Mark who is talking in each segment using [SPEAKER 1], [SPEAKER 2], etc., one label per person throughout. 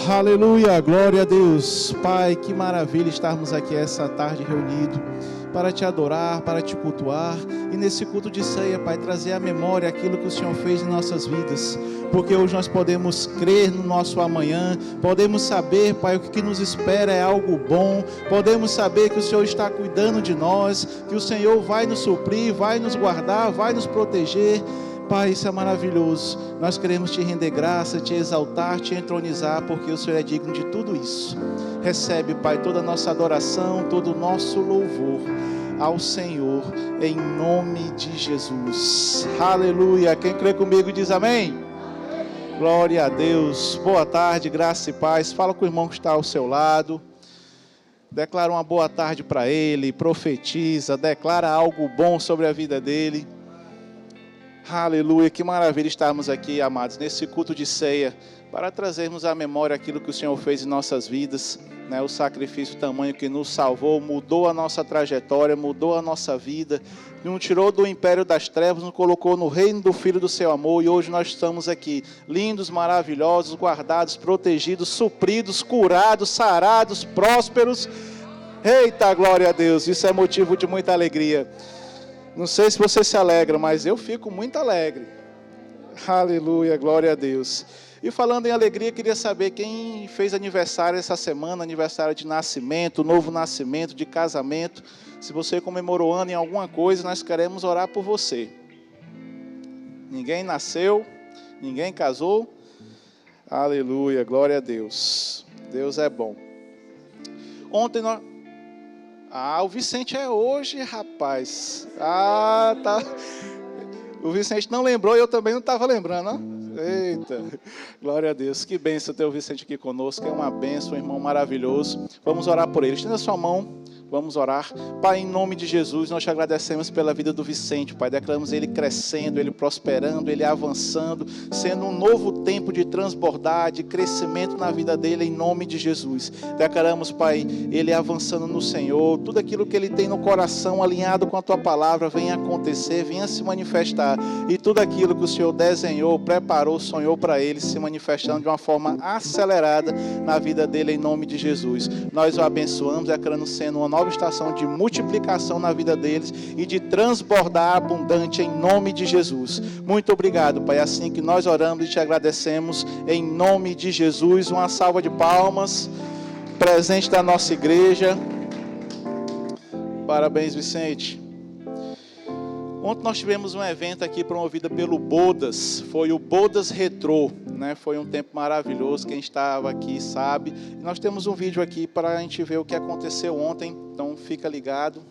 [SPEAKER 1] Aleluia, glória a Deus. Pai, que maravilha estarmos aqui essa tarde reunidos para te adorar, para te cultuar e nesse culto de ceia, Pai, trazer à memória aquilo que o Senhor fez em nossas vidas, porque hoje nós podemos crer no nosso amanhã, podemos saber, Pai, o que nos espera é algo bom, podemos saber que o Senhor está cuidando de nós, que o Senhor vai nos suprir, vai nos guardar, vai nos proteger. Pai, isso é maravilhoso. Nós queremos te render graça, te exaltar, te entronizar, porque o Senhor é digno de tudo isso. Recebe, Pai, toda a nossa adoração, todo o nosso louvor ao Senhor, em nome de Jesus. Aleluia. Quem crê comigo diz amém. Amém. Glória a Deus. Boa tarde, graça e paz. Fala com o irmão que está ao seu lado. Declara uma boa tarde para ele, profetiza, declara algo bom sobre a vida dele. Aleluia, que maravilha estarmos aqui, amados, nesse culto de ceia, para trazermos à memória aquilo que o Senhor fez em nossas vidas, né? O sacrifício tamanho que nos salvou, mudou a nossa trajetória, mudou a nossa vida, nos tirou do império das trevas, nos colocou no reino do Filho do seu amor, e hoje nós estamos aqui, lindos, maravilhosos, guardados, protegidos, supridos, curados, sarados, prósperos. Eita, glória a Deus, isso é motivo de muita alegria. Não sei se você se alegra, mas eu fico muito alegre. Aleluia, glória a Deus. E falando em alegria, queria saber quem fez aniversário essa semana, aniversário de nascimento, novo nascimento, de casamento. Se você comemorou ano em alguma coisa, nós queremos orar por você. Ninguém nasceu, ninguém casou. Aleluia, glória a Deus. Deus é bom. Ontem nós... o Vicente é hoje, rapaz. Tá. O Vicente não lembrou e eu também não estava lembrando, ó. Eita, glória a Deus. Que bênção ter o Vicente aqui conosco. É uma bênção, um irmão maravilhoso. Vamos orar por ele. Estenda a sua mão. Vamos orar. Pai, em nome de Jesus, nós te agradecemos pela vida do Vicente, Pai. Declaramos ele crescendo, ele prosperando, ele avançando, sendo um novo tempo de transbordar, de crescimento na vida dele, em nome de Jesus. Declaramos, Pai, ele avançando no Senhor, tudo aquilo que ele tem no coração, alinhado com a Tua palavra, venha acontecer, venha se manifestar, e tudo aquilo que o Senhor desenhou, preparou, sonhou para ele, se manifestando de uma forma acelerada na vida dele, em nome de Jesus. Nós o abençoamos, declarando sendo uma nova estação de multiplicação na vida deles e de transbordar abundante em nome de Jesus. Muito obrigado, Pai, assim que nós oramos e te agradecemos em nome de Jesus. Uma salva de palmas, presente da nossa igreja. Parabéns, Vicente. Ontem nós tivemos um evento aqui promovido pelo Bodas, foi o Bodas Retrô, né? Foi um tempo maravilhoso, quem estava aqui sabe. Nós temos um vídeo aqui para a gente ver o que aconteceu ontem, então fica ligado.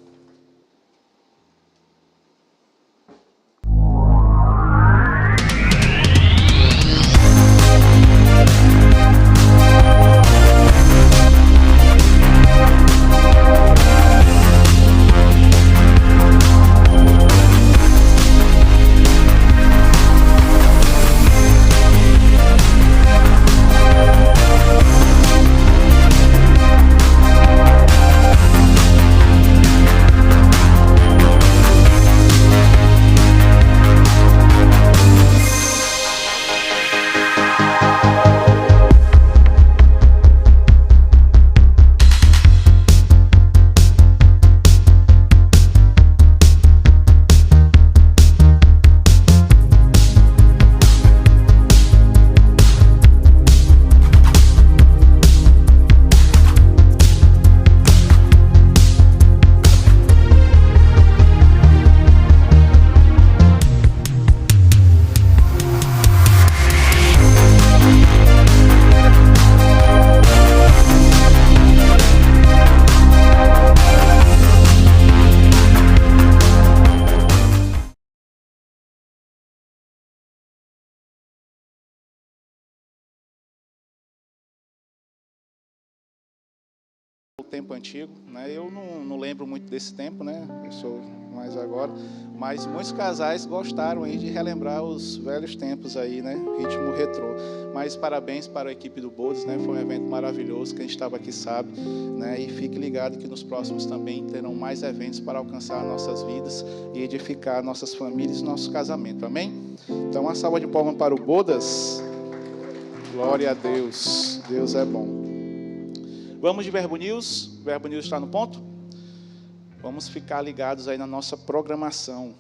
[SPEAKER 1] Tempo antigo, né? Eu não lembro muito desse tempo, né? Eu sou mais agora, mas muitos casais gostaram aí de relembrar os velhos tempos aí, né? Ritmo retrô. Mas parabéns para a equipe do Bodas, né? Foi um evento maravilhoso, quem estava aqui sabe, né? E fique ligado que nos próximos também terão mais eventos para alcançar nossas vidas e edificar nossas famílias e nosso casamento, amém? Então uma salva de palmas para o Bodas. Glória a Deus. Deus é bom. Vamos de Verbo News. O Verbo News está no ponto? Vamos ficar ligados aí na nossa programação.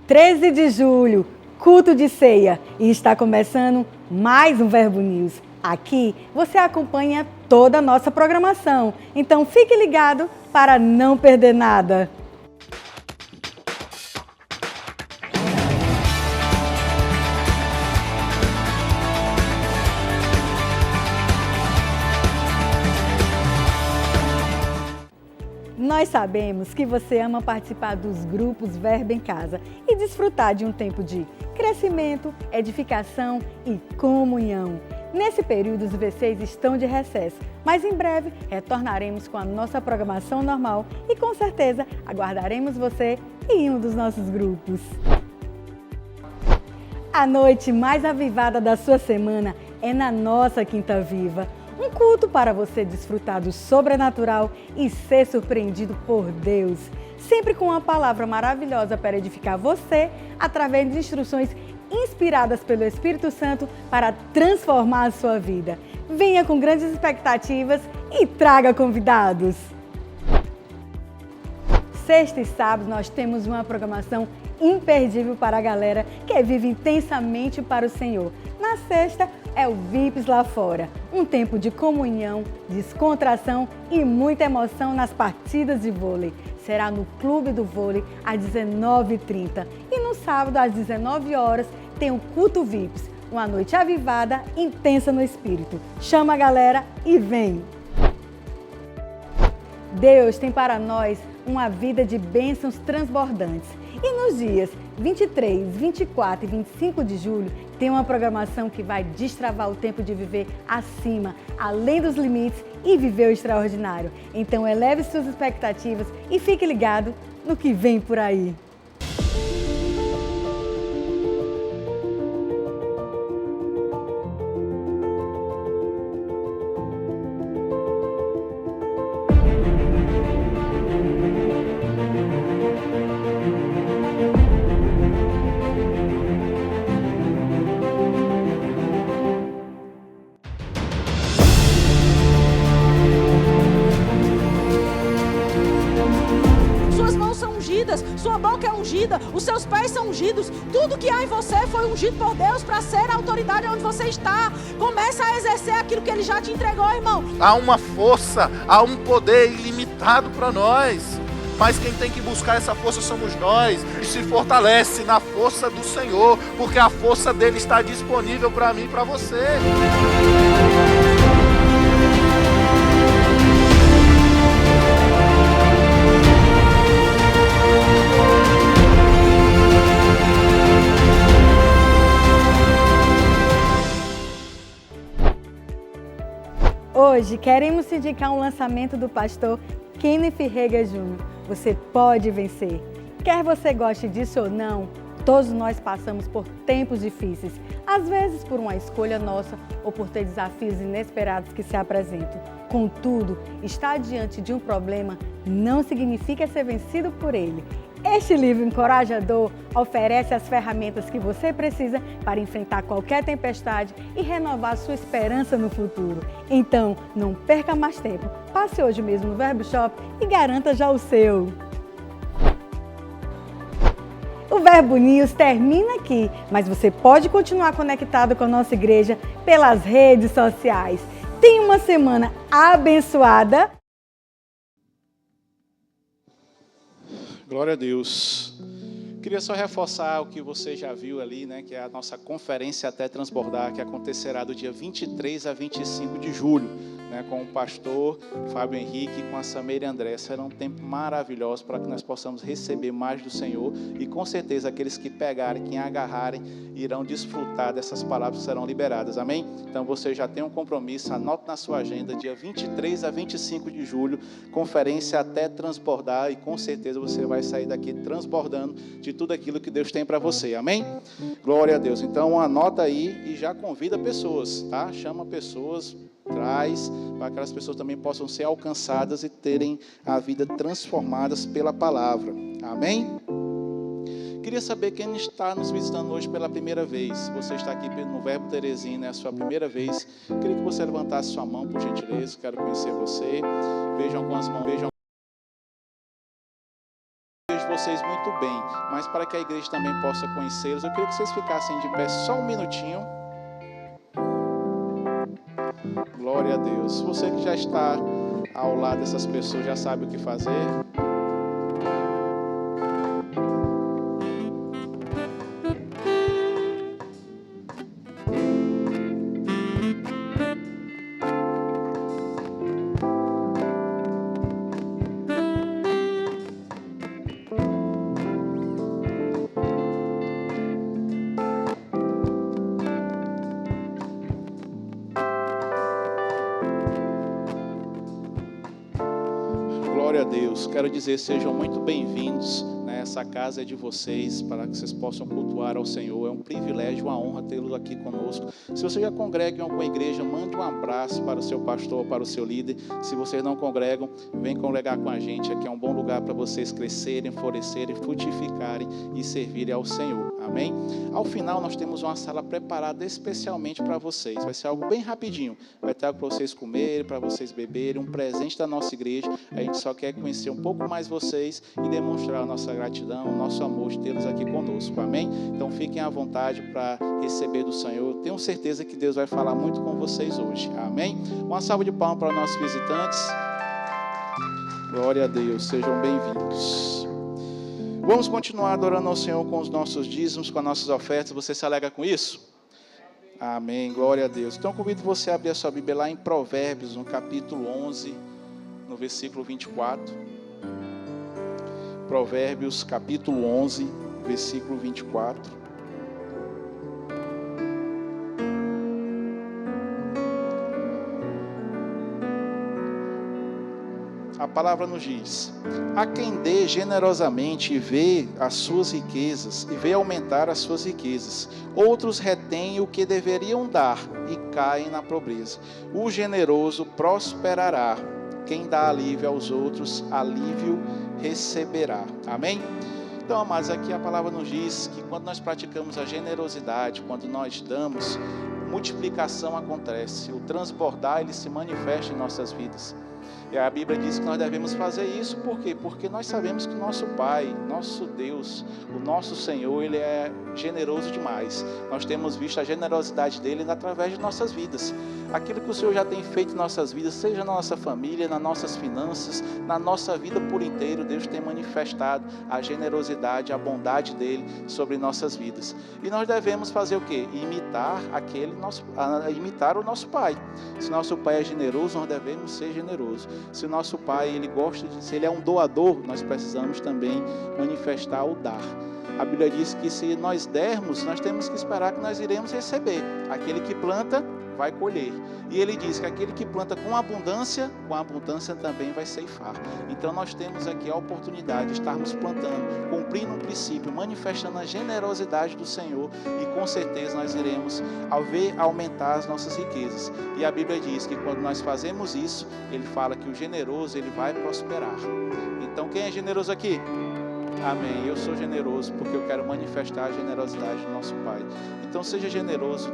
[SPEAKER 2] (13 de julho, culto de ceia, e está começando mais um Verbo News. Aqui você acompanha toda a nossa programação, então fique ligado para não perder nada. Nós sabemos que você ama participar dos grupos Verbo em Casa e desfrutar de um tempo de crescimento, edificação e comunhão. Nesse período, os VCs estão de recesso, mas em breve retornaremos com a nossa programação normal e com certeza aguardaremos você em um dos nossos grupos. A noite mais avivada da sua semana é na nossa Quinta Viva. Um culto para você desfrutar do sobrenatural e ser surpreendido por Deus. Sempre com uma palavra maravilhosa para edificar você, através de instruções inspiradas pelo Espírito Santo para transformar a sua vida. Venha com grandes expectativas e traga convidados. Sexta e sábado nós temos uma programação imperdível para a galera que vive intensamente para o Senhor. Na sexta é o VIPs lá fora, um tempo de comunhão, descontração e muita emoção nas partidas de vôlei. Será no Clube do Vôlei às 19h30 e no sábado às 19 horas tem o culto VIPs, uma noite avivada, intensa no espírito. Chama a galera e vem! Deus tem para nós uma vida de bênçãos transbordantes. E nos dias 23, 24 e 25 de julho, tem uma programação que vai destravar o tempo de viver acima, além dos limites e viver o extraordinário. Então eleve suas expectativas e fique ligado no que vem por aí.
[SPEAKER 3] Sua boca é ungida, os seus pés são ungidos, tudo que há em você foi ungido por Deus para ser a autoridade onde você está. Começa a exercer aquilo que Ele já te entregou, irmão.
[SPEAKER 4] Há uma força, há um poder ilimitado para nós, mas quem tem que buscar essa força somos nós, e se fortalece na força do Senhor, porque a força dele está disponível para mim e para você.
[SPEAKER 2] Hoje queremos te indicar um lançamento do pastor Kenneth Rega Jr. Você pode vencer. Quer você goste disso ou não, todos nós passamos por tempos difíceis, às vezes por uma escolha nossa ou por ter desafios inesperados que se apresentam. Contudo, estar diante de um problema não significa ser vencido por ele. Este livro encorajador oferece as ferramentas que você precisa para enfrentar qualquer tempestade e renovar sua esperança no futuro. Então, não perca mais tempo. Passe hoje mesmo no Verbo Shop e garanta já o seu. O Verbo News termina aqui, mas você pode continuar conectado com a nossa igreja pelas redes sociais. Tenha uma semana abençoada.
[SPEAKER 1] Glória a Deus. Queria só reforçar o que você já viu ali, né, que é a nossa conferência Até Transbordar, que acontecerá do dia 23 a 25 de julho, né, com o pastor Fábio Henrique e com a Sameira André. Será um tempo maravilhoso para que nós possamos receber mais do Senhor e com certeza aqueles que pegarem, quem agarrarem, irão desfrutar dessas palavras que serão liberadas, amém? Então você já tem um compromisso, anote na sua agenda, dia 23 a 25 de julho, conferência Até Transbordar, e com certeza você vai sair daqui transbordando de tudo aquilo que Deus tem para você, amém? Glória a Deus. Então anota aí e já convida pessoas, tá? Chama pessoas, traz, para que aquelas pessoas também possam ser alcançadas e terem a vida transformadas pela palavra. Amém? Queria saber quem está nos visitando hoje pela primeira vez. Se você está aqui no Verbo Teresina, é a sua primeira vez, queria que você levantasse sua mão, por gentileza. Quero conhecer você. Vejam algumas mãos. Vejo vocês muito bem, mas para que a igreja também possa conhecê-los, eu queria que vocês ficassem de pé só um minutinho. Glória a Deus. Você que já está ao lado dessas pessoas já sabe o que fazer. Glória a Deus. Quero dizer, sejam muito bem-vindos. Essa casa é de vocês, para que vocês possam cultuar ao Senhor. É um privilégio, uma honra tê-lo aqui conosco. Se você já congrega em alguma igreja, mande um abraço para o seu pastor, para o seu líder. Se vocês não congregam, vem congregar com a gente. Aqui é um bom lugar para vocês crescerem, florescerem, frutificarem e servirem ao Senhor. Amém? Ao final, nós temos uma sala preparada especialmente para vocês. Vai ser algo bem rapidinho. Vai ter algo para vocês comerem, para vocês beberem, um presente da nossa igreja. A gente só quer conhecer um pouco mais vocês e demonstrar a nossa gratidão, o nosso amor de tê-los aqui conosco. Amém? Então fiquem à vontade para receber do Senhor. Tenho certeza que Deus vai falar muito com vocês hoje. Amém? Uma salva de palmas para nossos visitantes. Glória a Deus. Sejam bem-vindos. Vamos continuar adorando ao Senhor com os nossos dízimos, com as nossas ofertas. Você se alegra com isso? Amém. Glória a Deus. Então convido você a abrir a sua Bíblia lá em Provérbios, no capítulo 11, no versículo 24. Provérbios, capítulo 11, versículo 24. A palavra nos diz: a quem dê generosamente e vê as suas riquezas, e vê aumentar as suas riquezas, outros retêm o que deveriam dar e caem na pobreza. O generoso prosperará, quem dá alívio aos outros, alívio receberá. Amém? Então, amados, aqui a palavra nos diz que quando nós praticamos a generosidade, quando nós damos, multiplicação acontece, o transbordar ele se manifesta em nossas vidas. E a Bíblia diz que nós devemos fazer isso, por quê? Porque nós sabemos que nosso Pai, nosso Deus, o nosso Senhor, Ele é generoso demais. Nós temos visto a generosidade dEle através de nossas vidas. Aquilo que o Senhor já tem feito em nossas vidas, seja na nossa família, nas nossas finanças, na nossa vida por inteiro, Deus tem manifestado a generosidade, a bondade dEle sobre nossas vidas. E nós devemos fazer o quê? Imitar imitar o nosso Pai. Se nosso Pai é generoso, nós devemos ser generosos. Se o nosso Pai, Ele gosta de, se Ele é um doador, nós precisamos também manifestar o dar. A Bíblia diz que se nós dermos, nós temos que esperar que nós iremos receber. Aquele que planta, vai colher. E Ele diz que aquele que planta com abundância também vai ceifar. Então nós temos aqui a oportunidade de estarmos plantando, cumprindo um princípio, manifestando a generosidade do Senhor, e com certeza nós iremos aumentar as nossas riquezas. E a Bíblia diz que quando nós fazemos isso, Ele fala que o generoso, ele vai prosperar. Então quem é generoso aqui? Amém. Eu sou generoso porque eu quero manifestar a generosidade do nosso Pai. Então seja generoso,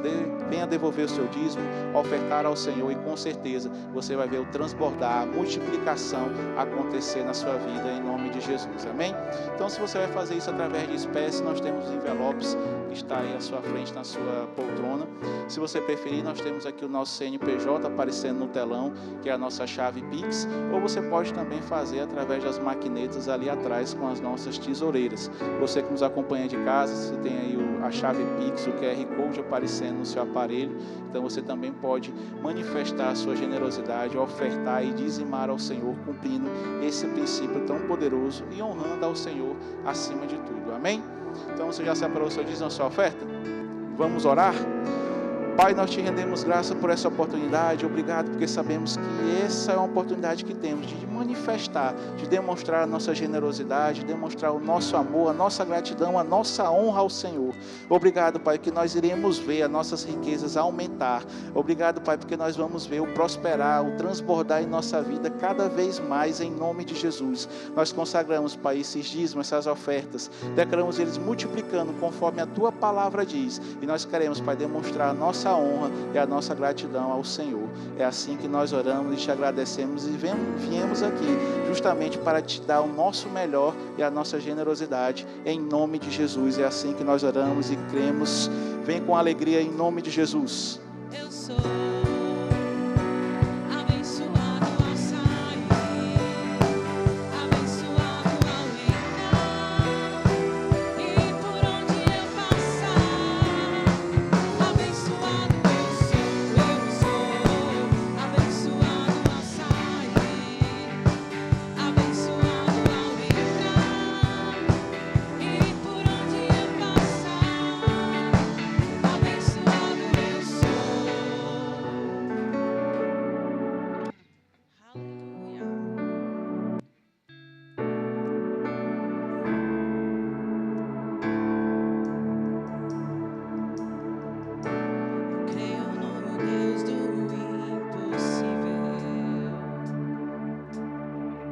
[SPEAKER 1] venha devolver o seu dízimo, ofertar ao Senhor, e com certeza você vai ver o transbordar, a multiplicação acontecer na sua vida, em nome de Jesus. Amém? Então se você vai fazer isso através de espécie, nós temos envelopes que está aí à sua frente, na sua poltrona. Se você preferir, nós temos aqui o nosso CNPJ aparecendo no telão, que é a nossa chave Pix, ou você pode também fazer através das maquinetas ali atrás com as nossas tesoureiras. Você que nos acompanha de casa, você tem aí a chave Pix, o QR Code aparecendo no seu aparelho, então você também pode manifestar a sua generosidade, ofertar e dizimar ao Senhor, cumprindo esse princípio tão poderoso e honrando ao Senhor acima de tudo. Amém? Então você já separou o seu dízimo, a sua oferta? Vamos orar? Pai, nós te rendemos graça por essa oportunidade. Obrigado, porque sabemos que essa é uma oportunidade que temos de manifestar, de demonstrar a nossa generosidade, de demonstrar o nosso amor, a nossa gratidão, a nossa honra ao Senhor. Obrigado, Pai, que nós iremos ver as nossas riquezas aumentar. Obrigado, Pai, porque nós vamos ver o prosperar, o transbordar em nossa vida cada vez mais, em nome de Jesus. Nós consagramos, Pai, esses dízimos, essas ofertas, declaramos eles multiplicando conforme a Tua palavra diz, e nós queremos, Pai, demonstrar a nossa honra e a nossa gratidão ao Senhor. É assim que nós oramos e te agradecemos e viemos aqui justamente para te dar o nosso melhor e a nossa generosidade em nome de Jesus. É assim que nós oramos e cremos. Vem com alegria em nome de Jesus.
[SPEAKER 3] Eu sou abençoado ao sair, abençoado ao entrar, e por onde eu passar, abençoado eu sou abençoado ao sair, abençoado ao entrar, e por onde eu passar, abençoado eu sou. Eu creio no Deus do impossível.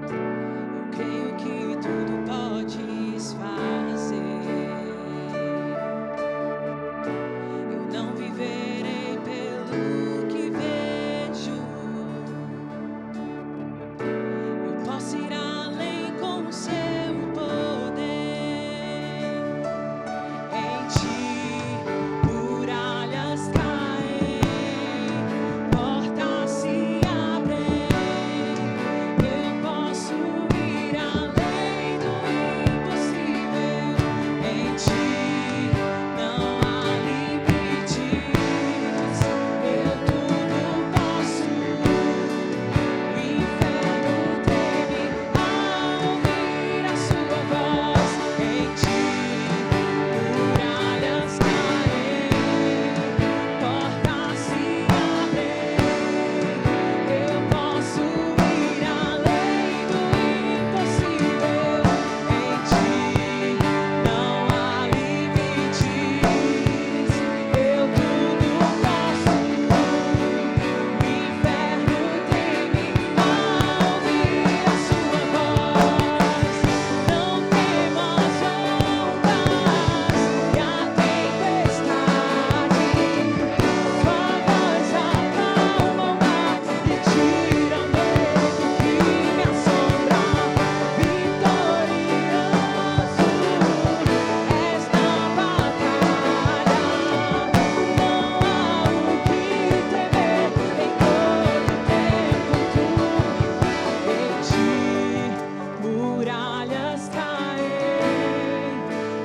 [SPEAKER 3] Eu creio que tudo podes fazer. Eu não viverei pelo que vejo. Eu posso ir além com o seu poder. Em ti, muralhas caem, portas se abrem. Eu posso ir além do impossível. Em ti não há limites. Eu tudo posso. O inferno treme ao ouvir a sua voz. Em ti, muralhas caem, portas se abrem. Eu posso ir além do impossível. Em ti não há limites. Eu tudo posso. O inferno treme ao ouvir a sua voz. Não temas ondas e a tempestade. Sua voz acalma o mar e tira o medo que me assombra. Vitorioso és na batalha. Não há o que temer em todo tempo. Em ti, muralhas caem,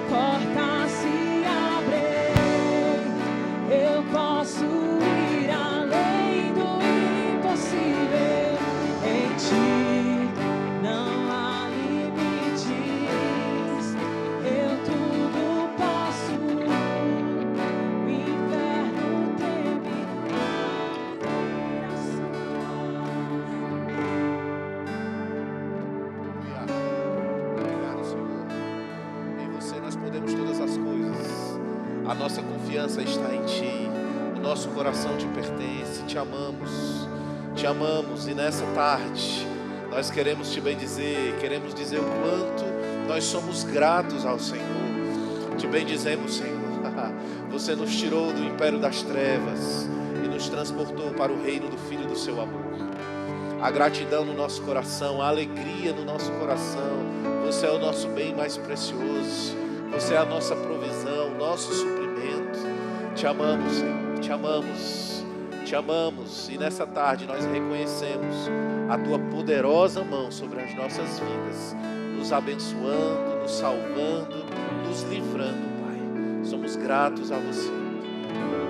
[SPEAKER 3] portas se abrem. Eu posso ir além do impossível. Em ti não há limites. Eu tudo posso. O inferno teme a oração.
[SPEAKER 4] Obrigado, Senhor. Em você nós podemos todas as coisas. A nossa confiança está em Ti. O nosso coração Te pertence. Te amamos e nessa tarde nós queremos Te bendizer. Queremos dizer o quanto nós somos gratos ao Senhor. Te bendizemos, Senhor. Você nos tirou do império das trevas e nos transportou para o reino do Filho do Seu amor. A gratidão no nosso coração, a alegria no nosso coração. Você é o nosso bem mais precioso. Você é a nossa provisão, o nosso suprimento. Te amamos, Senhor. Te amamos. Te amamos. E nessa tarde nós reconhecemos a Tua poderosa mão sobre as nossas vidas, nos abençoando, nos salvando, nos livrando, Pai. Somos gratos a Você.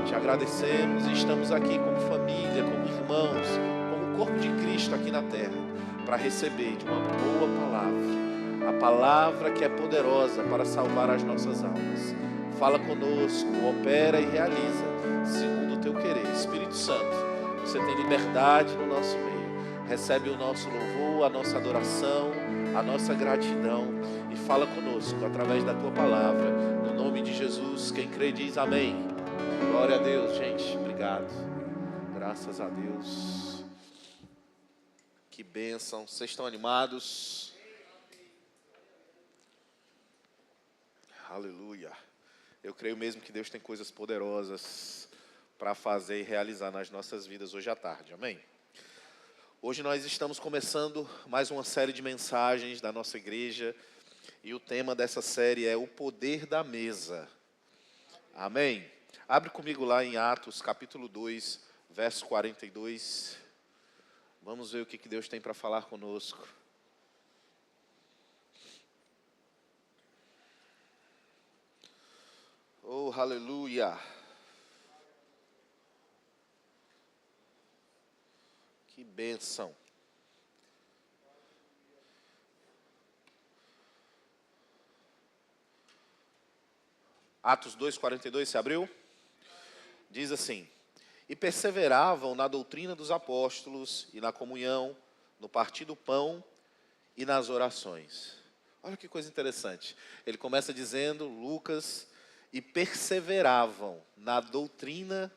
[SPEAKER 4] Te agradecemos e estamos aqui como família, como irmãos, como corpo de Cristo aqui na terra, para receber de uma boa palavra, a palavra que é poderosa para salvar as nossas almas. Fala conosco, opera e realiza segundo o teu querer. Espírito Santo, você tem liberdade no nosso meio. Recebe o nosso louvor, a nossa adoração, a nossa gratidão e fala conosco através da tua palavra. No nome de Jesus, quem crê diz amém. Glória a Deus, gente. Obrigado. Graças a Deus. Que bênção. Vocês estão animados? Aleluia. Eu creio mesmo que Deus tem coisas poderosas para fazer e realizar nas nossas vidas hoje à tarde. Amém? Hoje nós estamos começando mais uma série de mensagens da nossa igreja. E o tema dessa série é o poder da mesa. Amém? Abre comigo lá em Atos, capítulo 2, verso 42. Vamos ver o que Deus tem para falar conosco. Oh, aleluia. Que bênção. Atos 2:42, se abriu? Diz assim: e perseveravam na doutrina dos apóstolos e na comunhão, no partir do pão e nas orações. Olha que coisa interessante. Ele começa dizendo, Lucas, e perseveravam na doutrina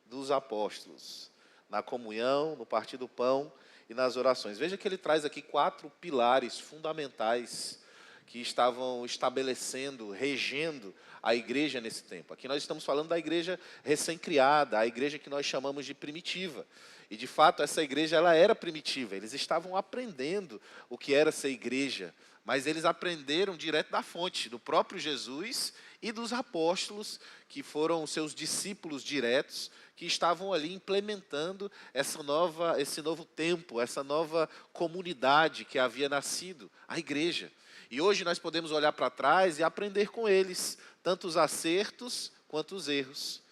[SPEAKER 4] dos apóstolos, na comunhão, no partir do pão e nas orações. Veja que ele traz aqui 4 pilares fundamentais que estavam estabelecendo, regendo a igreja nesse tempo. Aqui nós estamos falando da igreja recém-criada, a igreja que nós chamamos de primitiva. E, de fato, essa igreja ela era primitiva. Eles estavam aprendendo o que era ser igreja, mas eles aprenderam direto da fonte, do próprio Jesus e dos apóstolos, que foram seus discípulos diretos, que estavam ali implementando esse novo tempo, essa nova comunidade que havia nascido, a igreja. E hoje nós podemos olhar para trás e aprender com eles, tanto os acertos quanto os erros.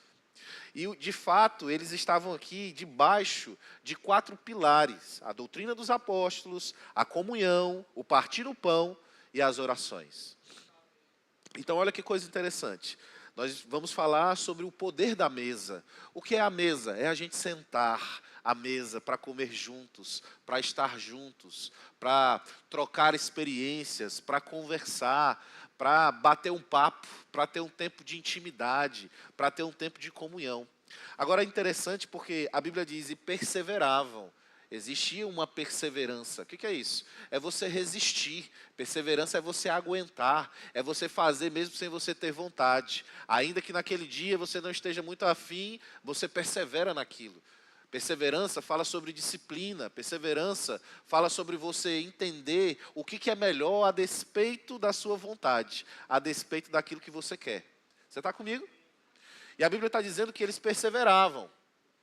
[SPEAKER 4] E, de fato, eles estavam aqui debaixo de 4 pilares: a doutrina dos apóstolos, a comunhão, o partir do pão e as orações. Então, olha que coisa interessante. Nós vamos falar sobre o poder da mesa. O que é a mesa? É a gente sentar à mesa para comer juntos, para estar juntos, para trocar experiências, para conversar, para bater um papo, para ter um tempo de intimidade, para ter um tempo de comunhão. Agora é interessante porque a Bíblia diz, e perseveravam. Existia uma perseverança. O que é isso? É você resistir. Perseverança é você aguentar. É você fazer mesmo sem você ter vontade. Ainda que naquele dia você não esteja muito afim, você persevera naquilo. Perseverança fala sobre disciplina. Perseverança fala sobre você entender o que é melhor a despeito da sua vontade, a despeito daquilo que você quer. Você está comigo? E a Bíblia está dizendo que eles perseveravam.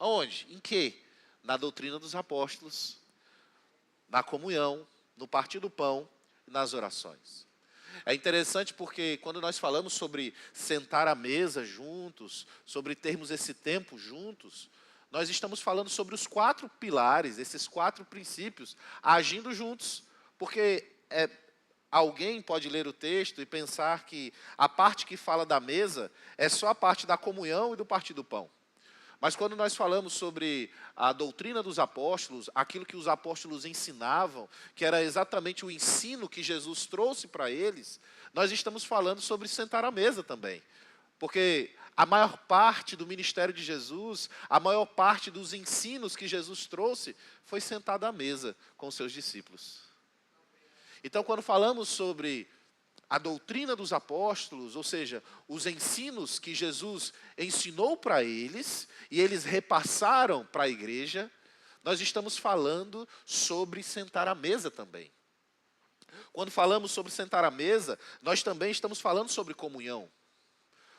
[SPEAKER 4] Aonde? Em quê? Na doutrina dos apóstolos, na comunhão, no partir do pão e nas orações. É interessante porque quando nós falamos sobre sentar à mesa juntos, sobre termos esse tempo juntos, nós estamos falando sobre os 4 pilares, esses 4 princípios, agindo juntos. Porque alguém pode ler o texto e pensar que a parte que fala da mesa é só a parte da comunhão e do partir do pão. Mas quando nós falamos sobre a doutrina dos apóstolos, aquilo que os apóstolos ensinavam, que era exatamente o ensino que Jesus trouxe para eles, nós estamos falando sobre sentar à mesa também. Porque a maior parte do ministério de Jesus, a maior parte dos ensinos que Jesus trouxe, foi sentado à mesa com os seus discípulos. Então, quando falamos sobre a doutrina dos apóstolos, ou seja, os ensinos que Jesus ensinou para eles, e eles repassaram para a igreja, nós estamos falando sobre sentar à mesa também. Quando falamos sobre sentar à mesa, nós também estamos falando sobre comunhão.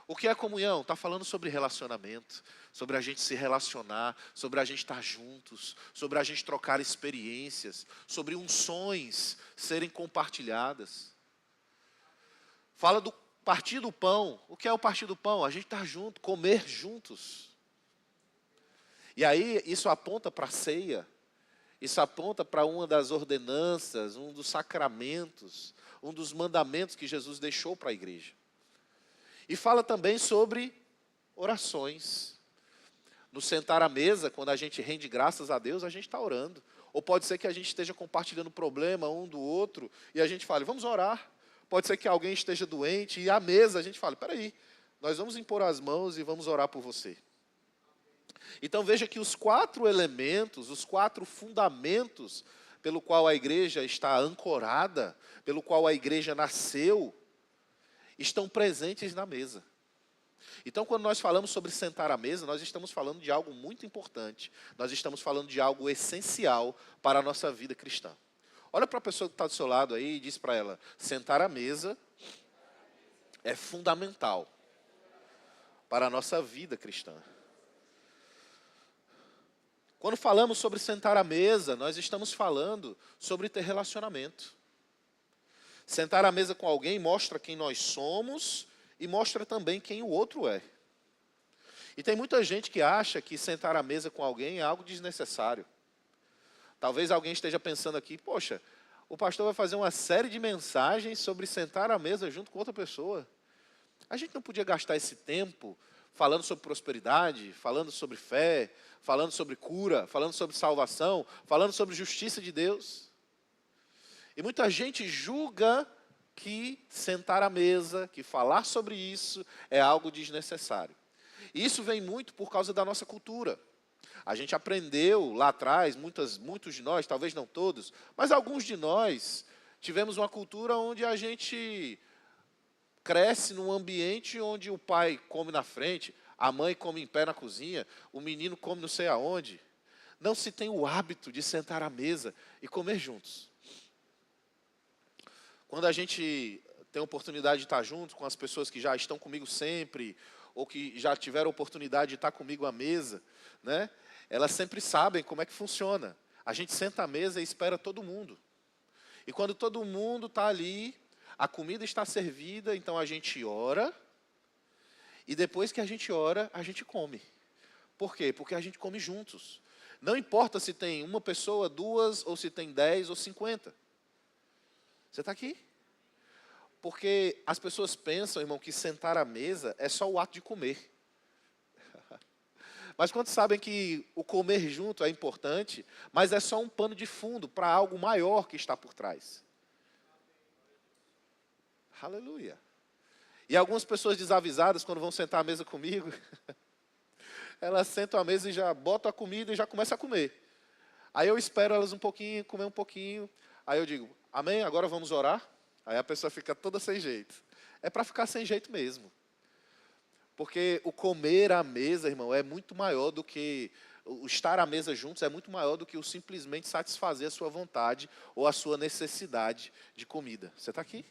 [SPEAKER 4] O que é comunhão? Está falando sobre relacionamento, sobre a gente se relacionar, sobre a gente estar juntos, sobre a gente trocar experiências, sobre unções serem compartilhadas. Fala do partir do pão. O que é o partir do pão? A gente estar junto, comer juntos. E aí isso aponta para a ceia, isso aponta para uma das ordenanças, um dos sacramentos, um dos mandamentos que Jesus deixou para a igreja. E fala também sobre orações. No sentar à mesa, quando a gente rende graças a Deus, a gente está orando. Ou pode ser que a gente esteja compartilhando problema um do outro e a gente fale, vamos orar. Pode ser que alguém esteja doente e à mesa a gente fale, peraí, nós vamos impor as mãos e vamos orar por você. Então veja que os 4 elementos, os 4 fundamentos pelo qual a igreja está ancorada, pelo qual a igreja nasceu, estão presentes na mesa. Então, quando nós falamos sobre sentar à mesa, nós estamos falando de algo muito importante. Nós estamos falando de algo essencial para a nossa vida cristã. Olha para a pessoa que está do seu lado aí e diz para ela, sentar à mesa é fundamental para a nossa vida cristã. Quando falamos sobre sentar à mesa, nós estamos falando sobre ter relacionamento. Sentar à mesa com alguém mostra quem nós somos e mostra também quem o outro é. E tem muita gente que acha que sentar à mesa com alguém é algo desnecessário. Talvez alguém esteja pensando aqui, poxa, o pastor vai fazer uma série de mensagens sobre sentar à mesa junto com outra pessoa. A gente não podia gastar esse tempo falando sobre prosperidade, falando sobre fé, falando sobre cura, falando sobre salvação, falando sobre justiça de Deus. E muita gente julga que sentar à mesa, que falar sobre isso é algo desnecessário. E isso vem muito por causa da nossa cultura. A gente aprendeu lá atrás, muitos de nós, talvez não todos, mas alguns de nós tivemos uma cultura onde a gente cresce num ambiente onde o pai come na frente, a mãe come em pé na cozinha, o menino come não sei aonde. Não se tem o hábito de sentar à mesa e comer juntos. Quando a gente tem a oportunidade de estar junto com as pessoas que já estão comigo sempre, ou que já tiveram a oportunidade de estar comigo à mesa, né? Elas sempre sabem como é que funciona. A gente senta à mesa e espera todo mundo. E quando todo mundo está ali, a comida está servida, então a gente ora, e depois que a gente ora, a gente come. Por quê? Porque a gente come juntos. Não importa se tem uma pessoa, 2, ou se tem 10 ou 50. Você está aqui? Porque as pessoas pensam, irmão, que sentar à mesa é só o ato de comer. Mas quando sabem que o comer junto é importante, mas é só um pano de fundo para algo maior que está por trás. Aleluia. E algumas pessoas desavisadas, quando vão sentar à mesa comigo, elas sentam à mesa e já botam a comida e já começam a comer. Aí eu espero elas um pouquinho, comer um pouquinho. Aí eu digo, amém, agora vamos orar? Aí a pessoa fica toda sem jeito. É para ficar sem jeito mesmo. Porque o comer à mesa, irmão, é muito maior do que... O estar à mesa juntos é muito maior do que o simplesmente satisfazer a sua vontade ou a sua necessidade de comida. Você está aqui?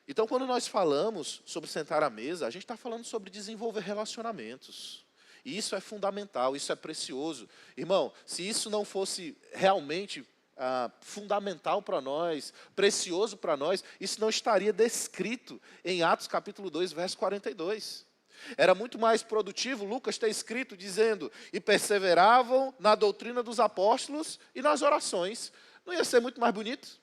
[SPEAKER 4] Então, quando nós falamos sobre sentar à mesa, a gente está falando sobre desenvolver relacionamentos. E isso é fundamental, isso é precioso. Irmão, se isso não fosse realmente fundamental para nós, precioso para nós, isso não estaria descrito em Atos capítulo 2, verso 42. Era muito mais produtivo, Lucas ter escrito dizendo, e perseveravam na doutrina dos apóstolos e nas orações. Não ia ser muito mais bonito?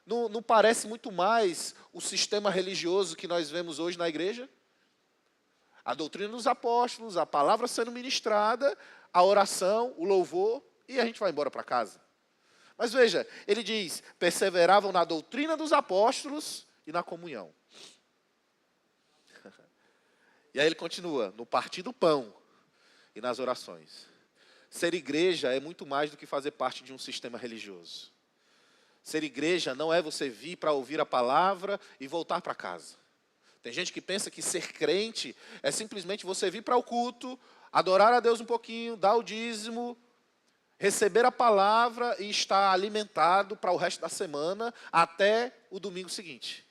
[SPEAKER 4] Não parece muito mais o sistema religioso que nós vemos hoje na igreja? A doutrina dos apóstolos, a palavra sendo ministrada, a oração, o louvor, e a gente vai embora para casa. Mas veja, ele diz, perseveravam na doutrina dos apóstolos e na comunhão. E aí ele continua, no partir do pão e nas orações. Ser igreja é muito mais do que fazer parte de um sistema religioso. Ser igreja não é você vir para ouvir a palavra e voltar para casa. Tem gente que pensa que ser crente é simplesmente você vir para o culto, adorar a Deus um pouquinho, dar o dízimo, receber a palavra e estar alimentado para o resto da semana até o domingo seguinte.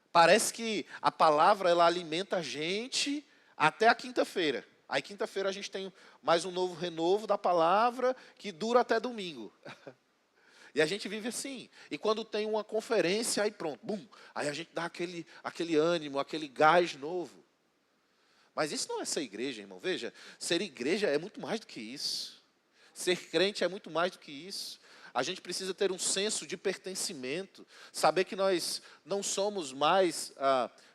[SPEAKER 4] Parece que a palavra ela alimenta a gente até a quinta-feira. Aí quinta-feira a gente tem mais um novo renovo da palavra que dura até domingo. E a gente vive assim. E quando tem uma conferência, aí pronto, bum, aí a gente dá aquele ânimo, aquele gás novo. Mas isso não é ser igreja, irmão. Veja, ser igreja é muito mais do que isso. Ser crente é muito mais do que isso. A gente precisa ter um senso de pertencimento. Saber que nós não somos mais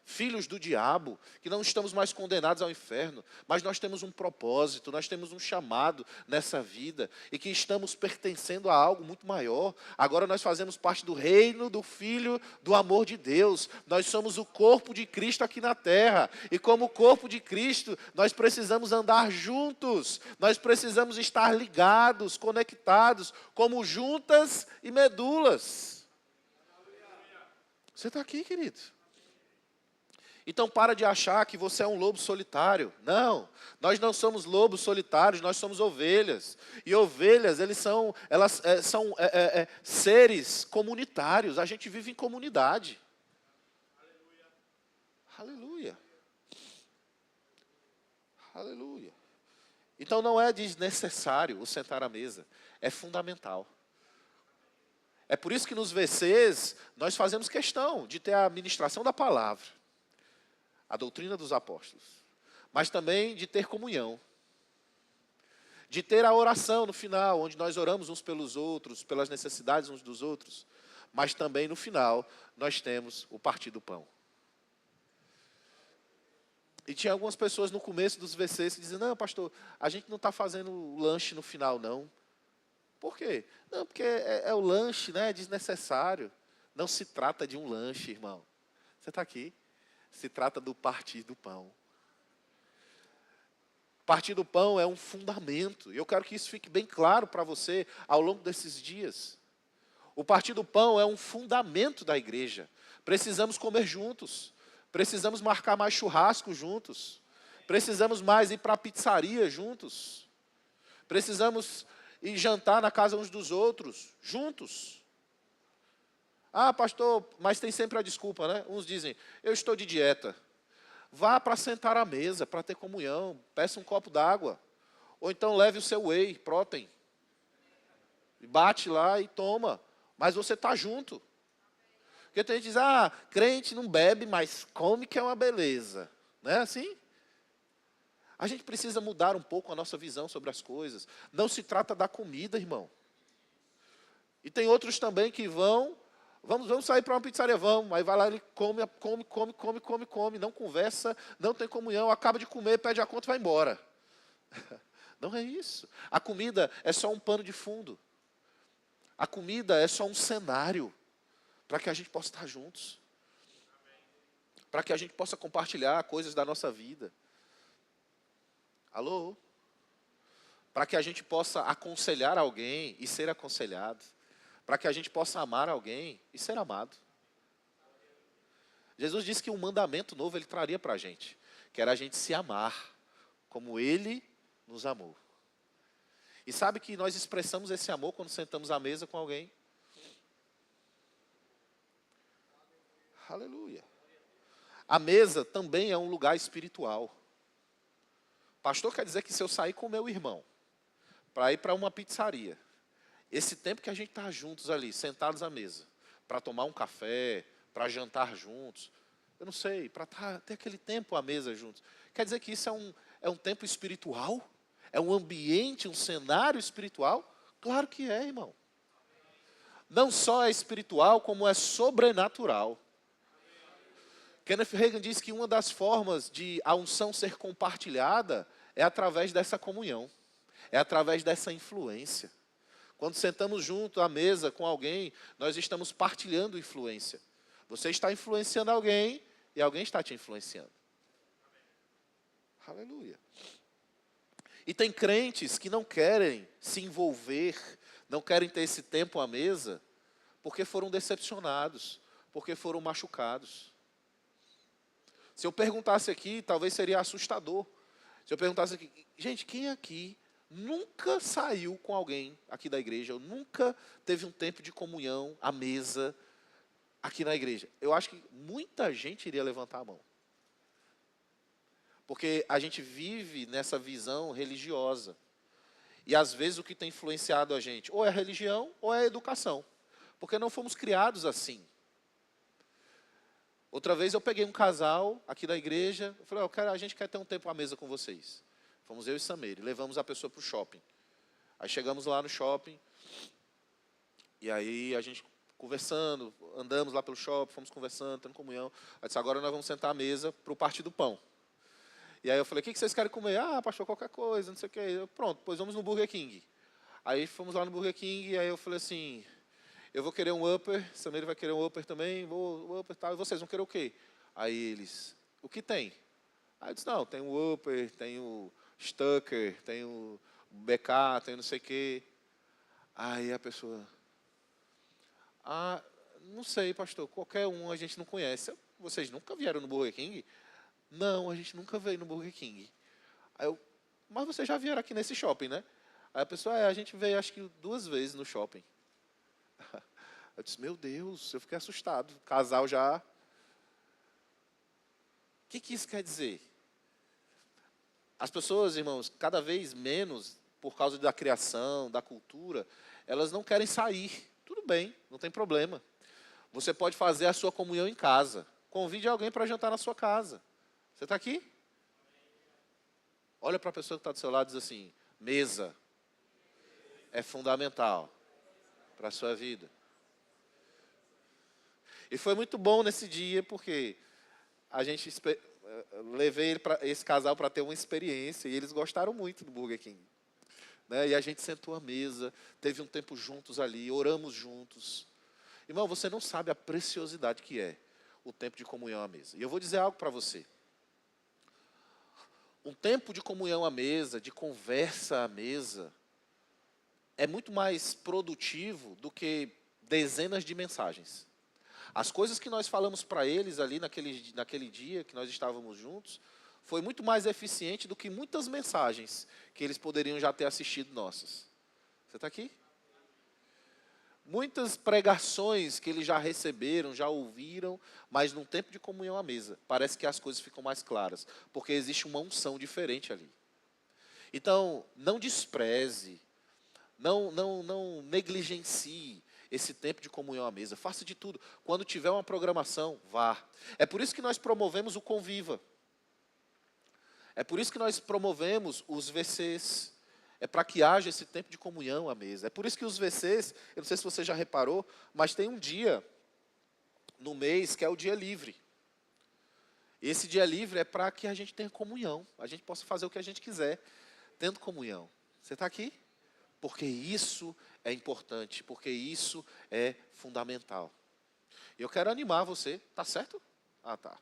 [SPEAKER 4] filhos do diabo, que não estamos mais condenados ao inferno, mas nós temos um propósito, nós temos um chamado nessa vida, e que estamos pertencendo a algo muito maior. Agora nós fazemos parte do reino do Filho do amor de Deus. Nós somos o corpo de Cristo aqui na terra, e como corpo de Cristo, nós precisamos andar juntos, nós precisamos estar ligados, conectados, como juntas e medulas. Você está aqui, querido? Então para de achar que você é um lobo solitário. Não, nós não somos lobos solitários, nós somos ovelhas. E ovelhas, elas são seres comunitários. A gente vive em comunidade. Aleluia. Aleluia. Então não é desnecessário o sentar à mesa, é fundamental. É por isso que nos VCs nós fazemos questão de ter a ministração da palavra, a doutrina dos apóstolos, mas também de ter comunhão, de ter a oração no final, onde nós oramos uns pelos outros, pelas necessidades uns dos outros, mas também no final nós temos o partir do pão. E tinha algumas pessoas no começo dos VCs que diziam, não, pastor, a gente não está fazendo lanche no final, não. Por quê? Não, porque é o lanche, né? É desnecessário. Não se trata de um lanche, irmão. Você está aqui? Se trata do partir do pão. Partir do pão é um fundamento. E eu quero que isso fique bem claro para você ao longo desses dias. O partir do pão é um fundamento da igreja. Precisamos comer juntos. Precisamos marcar mais churrasco juntos. Precisamos mais ir para a pizzaria juntos. Precisamos ir jantar na casa uns dos outros, juntos. Ah, pastor, mas tem sempre a desculpa, né? Uns dizem, eu estou de dieta. Vá para sentar à mesa, para ter comunhão. Peça um copo d'água. Ou então leve o seu whey protein. Bate lá e toma. Mas você está junto. Porque tem gente que diz, crente não bebe, mas come que é uma beleza. Não é assim? A gente precisa mudar um pouco a nossa visão sobre as coisas. Não se trata da comida, irmão. E tem outros também que vamos sair para uma pizzaria, vamos. Aí vai lá, ele come, não conversa, não tem comunhão, acaba de comer, pede a conta e vai embora. Não é isso. A comida é só um pano de fundo. A comida é só um cenário para que a gente possa estar juntos. Para que a gente possa compartilhar coisas da nossa vida. Alô? Para que a gente possa aconselhar alguém e ser aconselhado. Para que a gente possa amar alguém e ser amado. Jesus disse que um mandamento novo Ele traria para a gente. Que era a gente se amar como Ele nos amou. E sabe que nós expressamos esse amor quando sentamos à mesa com alguém? Aleluia. A mesa também é um lugar espiritual. Pastor, quer dizer que se eu sair com meu irmão para ir para uma pizzaria, esse tempo que a gente está juntos ali, sentados à mesa, para tomar um café, para jantar juntos, eu não sei, para ter aquele tempo à mesa juntos, quer dizer que isso é um tempo espiritual? É um ambiente, um cenário espiritual? Claro que é, irmão. Não só é espiritual, como é sobrenatural. Kenneth Hagin diz que uma das formas de a unção ser compartilhada é através dessa comunhão, é através dessa influência. Quando sentamos junto à mesa com alguém, nós estamos partilhando influência. Você está influenciando alguém e alguém está te influenciando. Aleluia. E tem crentes que não querem se envolver, não querem ter esse tempo à mesa, porque foram decepcionados, porque foram machucados. Se eu perguntasse aqui, talvez seria assustador. Se eu perguntasse aqui, gente, quem aqui nunca saiu com alguém aqui da igreja, ou nunca teve um tempo de comunhão à mesa aqui na igreja? Eu acho que muita gente iria levantar a mão. Porque a gente vive nessa visão religiosa. E às vezes o que tem influenciado a gente, ou é a religião, ou é a educação. Porque não fomos criados assim. Outra vez eu peguei um casal aqui da igreja, eu falei, a gente quer ter um tempo à mesa com vocês. Fomos eu e Sameire, levamos a pessoa para o shopping. Aí chegamos lá no shopping, e aí a gente conversando, andamos lá pelo shopping, fomos conversando, tendo comunhão. Aí disse, agora nós vamos sentar à mesa para o partir do pão. E aí eu falei, o que vocês querem comer? Ah, pastor, qualquer coisa, não sei o quê. Eu, pronto, pois vamos no Burger King. Aí fomos lá no Burger King, e aí eu falei assim, eu vou querer um Upper, Samir vai querer um Upper também, vou Upper e tal, e vocês vão querer o quê? Aí eles, o que tem? Aí eu disse, não, tem o Upper, tem o Stucker, tem o BK, tem não sei o quê. Aí a pessoa, não sei, pastor, qualquer um a gente não conhece. Vocês nunca vieram no Burger King? Não, a gente nunca veio no Burger King. Aí eu, mas vocês já vieram aqui nesse shopping, né? Aí a pessoa, a gente veio acho que 2 vezes no shopping. Eu disse, meu Deus, eu fiquei assustado. O casal já... O que isso quer dizer? As pessoas, irmãos, cada vez menos, por causa da criação, da cultura, elas não querem sair. Tudo bem, não tem problema. Você pode fazer a sua comunhão em casa. Convide alguém para jantar na sua casa. Você está aqui? Olha para a pessoa que está do seu lado e diz assim, mesa é fundamental para a sua vida. E foi muito bom nesse dia, porque a gente levei esse casal para ter uma experiência, e eles gostaram muito do Burger King. Né? E a gente sentou à mesa, teve um tempo juntos ali, oramos juntos. Irmão, você não sabe a preciosidade que é o tempo de comunhão à mesa. E eu vou dizer algo para você. Um tempo de comunhão à mesa, de conversa à mesa, é muito mais produtivo do que dezenas de mensagens. As coisas que nós falamos para eles ali naquele dia que nós estávamos juntos, foi muito mais eficiente do que muitas mensagens que eles poderiam já ter assistido nossas. Você está aqui? Muitas pregações que eles já receberam, já ouviram, mas num tempo de comunhão à mesa, parece que as coisas ficam mais claras, porque existe uma unção diferente ali. Então, não despreze, não negligencie esse tempo de comunhão à mesa. Faça de tudo. Quando tiver uma programação, vá. É por isso que nós promovemos o Conviva. É por isso que nós promovemos os VCs. É para que haja esse tempo de comunhão à mesa. É por isso que os VCs, eu não sei se você já reparou, mas tem um dia no mês que é o dia livre. E esse dia livre é para que a gente tenha comunhão. A gente possa fazer o que a gente quiser, tendo comunhão. Você está aqui? Porque isso é importante, porque isso é fundamental. E eu quero animar você. Tá certo? Ah, tá.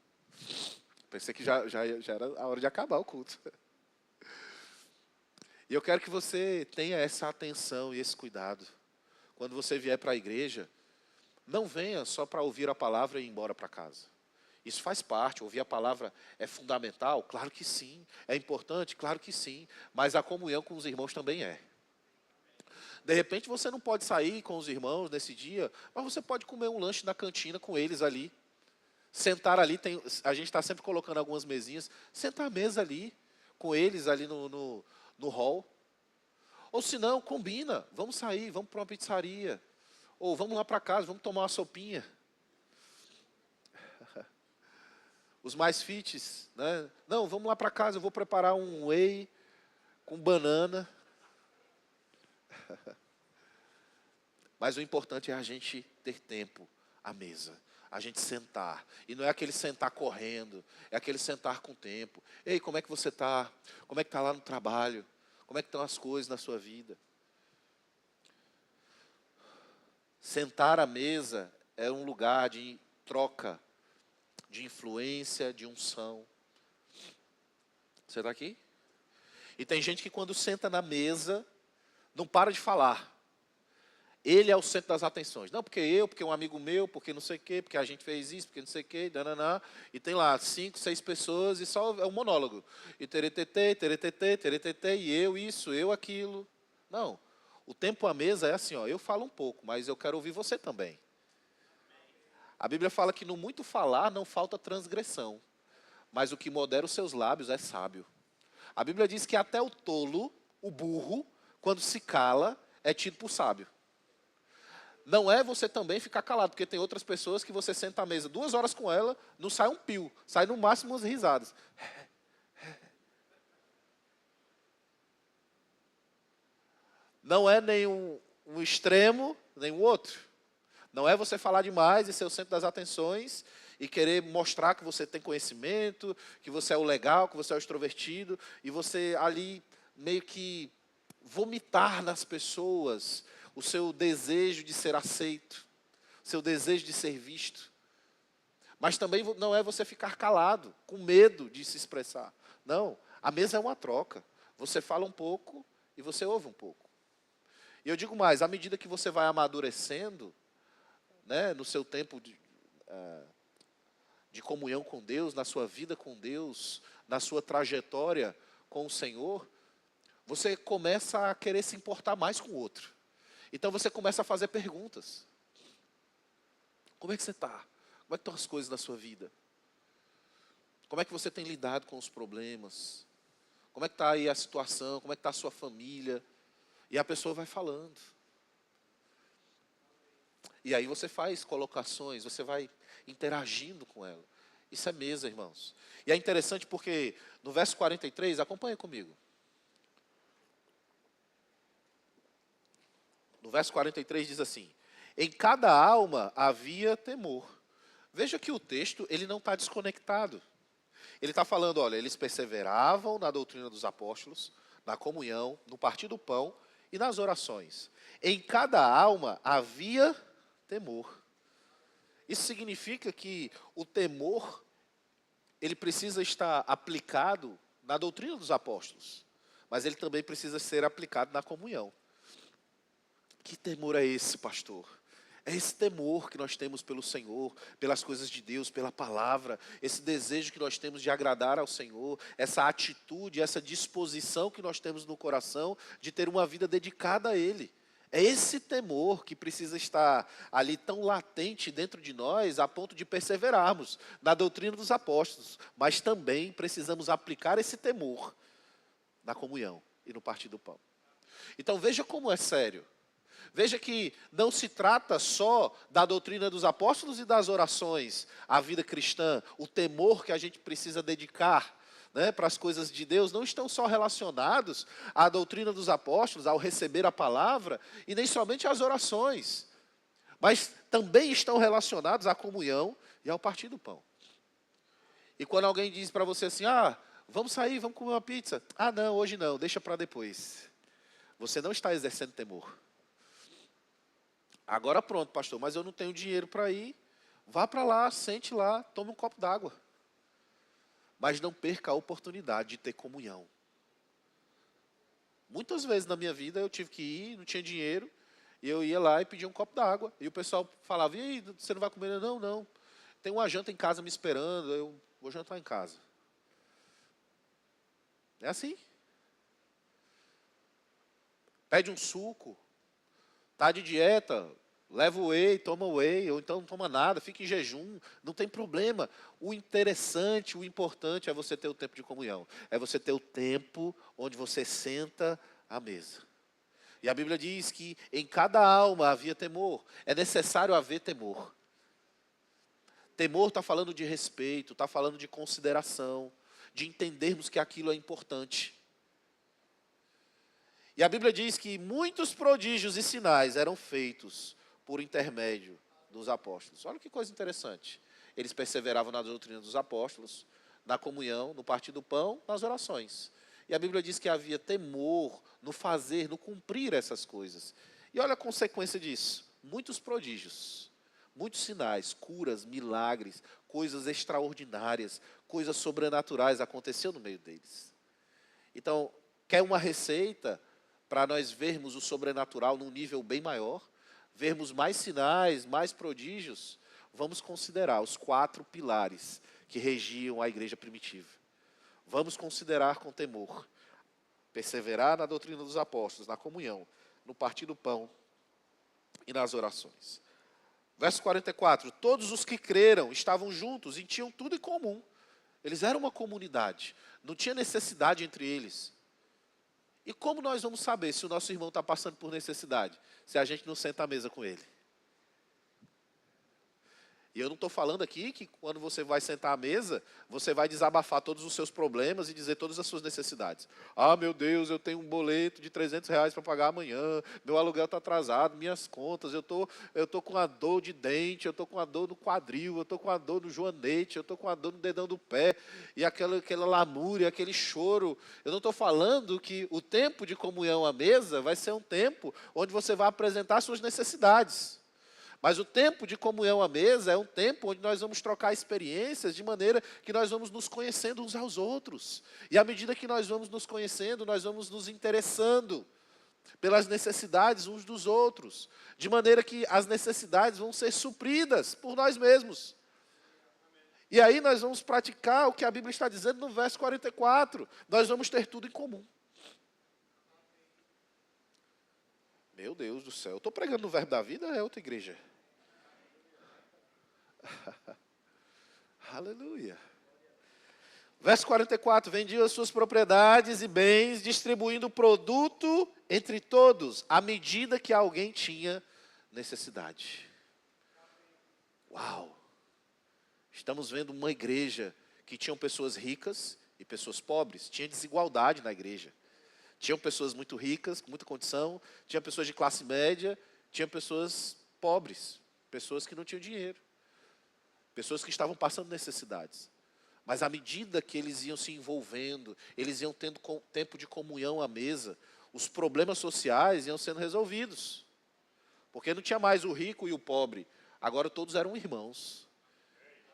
[SPEAKER 4] Pensei que já era a hora de acabar o culto. E eu quero que você tenha essa atenção e esse cuidado. Quando você vier para a igreja, não venha só para ouvir a palavra e ir embora para casa. Isso faz parte, ouvir a palavra é fundamental? Claro que sim. É importante? Claro que sim. Mas a comunhão com os irmãos também é. De repente você não pode sair com os irmãos nesse dia, mas você pode comer um lanche na cantina com eles ali. Sentar ali, a gente está sempre colocando algumas mesinhas, sentar à mesa ali, com eles ali no hall. Ou se não, combina, vamos sair, vamos para uma pizzaria. Ou vamos lá para casa, vamos tomar uma sopinha. Os mais fits, né? Não, vamos lá para casa, eu vou preparar um whey com banana. Mas o importante é a gente ter tempo à mesa, a gente sentar. E não é aquele sentar correndo, é aquele sentar com tempo. Ei, como é que você está? Como é que está lá no trabalho? Como é que estão as coisas na sua vida? Sentar à mesa é um lugar de troca, de influência, de unção. Você está aqui? E tem gente que quando senta na mesa, não para de falar. Ele é o centro das atenções. Não, porque um amigo meu, porque não sei o quê, porque a gente fez isso, porque não sei o quê, dananá. E tem lá 5, 6 pessoas e só é um monólogo. E teretetê, e eu isso, eu aquilo. Não. O tempo à mesa é assim, ó, eu falo um pouco, mas eu quero ouvir você também. A Bíblia fala que no muito falar não falta transgressão, mas o que modera os seus lábios é sábio. A Bíblia diz que até o tolo, o burro, quando se cala, é tido por sábio. Não é você também ficar calado, porque tem outras pessoas que você senta à mesa 2 horas com ela, não sai um pio, sai no máximo umas risadas. Não é nem um extremo, nem o outro. Não é você falar demais e ser o centro das atenções e querer mostrar que você tem conhecimento, que você é o legal, que você é o extrovertido, e você ali meio que vomitar nas pessoas o seu desejo de ser aceito, o seu desejo de ser visto. Mas também não é você ficar calado, com medo de se expressar. Não, a mesa é uma troca. Você fala um pouco e você ouve um pouco. E eu digo mais, à medida que você vai amadurecendo, né, no seu tempo de comunhão com Deus, na sua vida com Deus, na sua trajetória com o Senhor, você começa a querer se importar mais com o outro. Então você começa a fazer perguntas. Como é que você está? Como é que estão as coisas na sua vida? Como é que você tem lidado com os problemas? Como é que está aí a situação? Como é que está a sua família? E a pessoa vai falando. E aí você faz colocações, você vai interagindo com ela. Isso é mesa, irmãos. E é interessante porque no verso 43, acompanha comigo. No verso 43 diz assim: em cada alma havia temor. Veja que o texto ele não está desconectado. Ele está falando, olha, eles perseveravam na doutrina dos apóstolos, na comunhão, no partir do pão e nas orações. Em cada alma havia temor. Isso significa que o temor, ele precisa estar aplicado na doutrina dos apóstolos, mas ele também precisa ser aplicado na comunhão. Que temor é esse, pastor? É esse temor que nós temos pelo Senhor, pelas coisas de Deus, pela palavra, esse desejo que nós temos de agradar ao Senhor, essa atitude, essa disposição que nós temos no coração de ter uma vida dedicada a Ele. É esse temor que precisa estar ali tão latente dentro de nós, a ponto de perseverarmos na doutrina dos apóstolos, mas também precisamos aplicar esse temor na comunhão e no partir do pão. Então veja como é sério. Veja que não se trata só da doutrina dos apóstolos e das orações, a vida cristã, o temor que a gente precisa dedicar, né, para as coisas de Deus, não estão só relacionados à doutrina dos apóstolos, ao receber a palavra, e nem somente às orações, mas também estão relacionados à comunhão e ao partir do pão. E quando alguém diz para você assim, vamos sair, vamos comer uma pizza. Não, hoje não, deixa para depois. Você não está exercendo temor. Agora pronto, pastor, mas eu não tenho dinheiro para ir. Vá para lá, sente lá, tome um copo d'água. Mas não perca a oportunidade de ter comunhão. Muitas vezes na minha vida eu tive que ir, não tinha dinheiro, e eu ia lá e pedia um copo d'água. E o pessoal falava, e aí, você não vai comer? Não, não. Tem uma janta em casa me esperando, eu vou jantar em casa. É assim. Pede um suco. Está de dieta, leva o whey, toma whey, ou então não toma nada, fica em jejum, não tem problema. O interessante, o importante é você ter o tempo de comunhão. É você ter o tempo onde você senta à mesa. E a Bíblia diz que em cada alma havia temor. É necessário haver temor. Temor está falando de respeito, está falando de consideração, de entendermos que aquilo é importante. E a Bíblia diz que muitos prodígios e sinais eram feitos por intermédio dos apóstolos. Olha que coisa interessante. Eles perseveravam na doutrina dos apóstolos, na comunhão, no partir do pão, nas orações. E a Bíblia diz que havia temor no fazer, no cumprir essas coisas. E olha a consequência disso. Muitos prodígios, muitos sinais, curas, milagres, coisas extraordinárias, coisas sobrenaturais aconteciam no meio deles. Então, quer uma receita para nós vermos o sobrenatural num nível bem maior, vermos mais sinais, mais prodígios, vamos considerar os 4 pilares que regiam a igreja primitiva. Vamos considerar com temor, perseverar na doutrina dos apóstolos, na comunhão, no partir do pão e nas orações. Verso 44, todos os que creram estavam juntos e tinham tudo em comum. Eles eram uma comunidade, não tinha necessidade entre eles. E como nós vamos saber se o nosso irmão está passando por necessidade? Se a gente não senta à mesa com ele. E eu não estou falando aqui que quando você vai sentar à mesa, você vai desabafar todos os seus problemas e dizer todas as suas necessidades. Ah, meu Deus, eu tenho um boleto de R$ 300 para pagar amanhã, meu aluguel está atrasado, minhas contas, eu tô com a dor de dente, eu estou com a dor no quadril, eu estou com a dor no joanete, eu estou com a dor no dedão do pé, e aquela lamúria, aquele choro. Eu não estou falando que o tempo de comunhão à mesa vai ser um tempo onde você vai apresentar suas necessidades. Mas o tempo de comunhão à mesa é um tempo onde nós vamos trocar experiências de maneira que nós vamos nos conhecendo uns aos outros. E à medida que nós vamos nos conhecendo, nós vamos nos interessando pelas necessidades uns dos outros. De maneira que as necessidades vão ser supridas por nós mesmos. E aí nós vamos praticar o que a Bíblia está dizendo no verso 44. Nós vamos ter tudo em comum. Meu Deus do céu, eu estou pregando no Verbo da Vida, é outra igreja. Aleluia. Verso 44, vendiam as suas propriedades e bens, distribuindo o produto entre todos, à medida que alguém tinha necessidade. Uau! Estamos vendo uma igreja que tinham pessoas ricas e pessoas pobres, tinha desigualdade na igreja. Tinham pessoas muito ricas, com muita condição, tinha pessoas de classe média, tinha pessoas pobres, pessoas que não tinham dinheiro, pessoas que estavam passando necessidades. Mas à medida que eles iam se envolvendo, eles iam tendo tempo de comunhão à mesa, os problemas sociais iam sendo resolvidos. Porque não tinha mais o rico e o pobre, agora todos eram irmãos.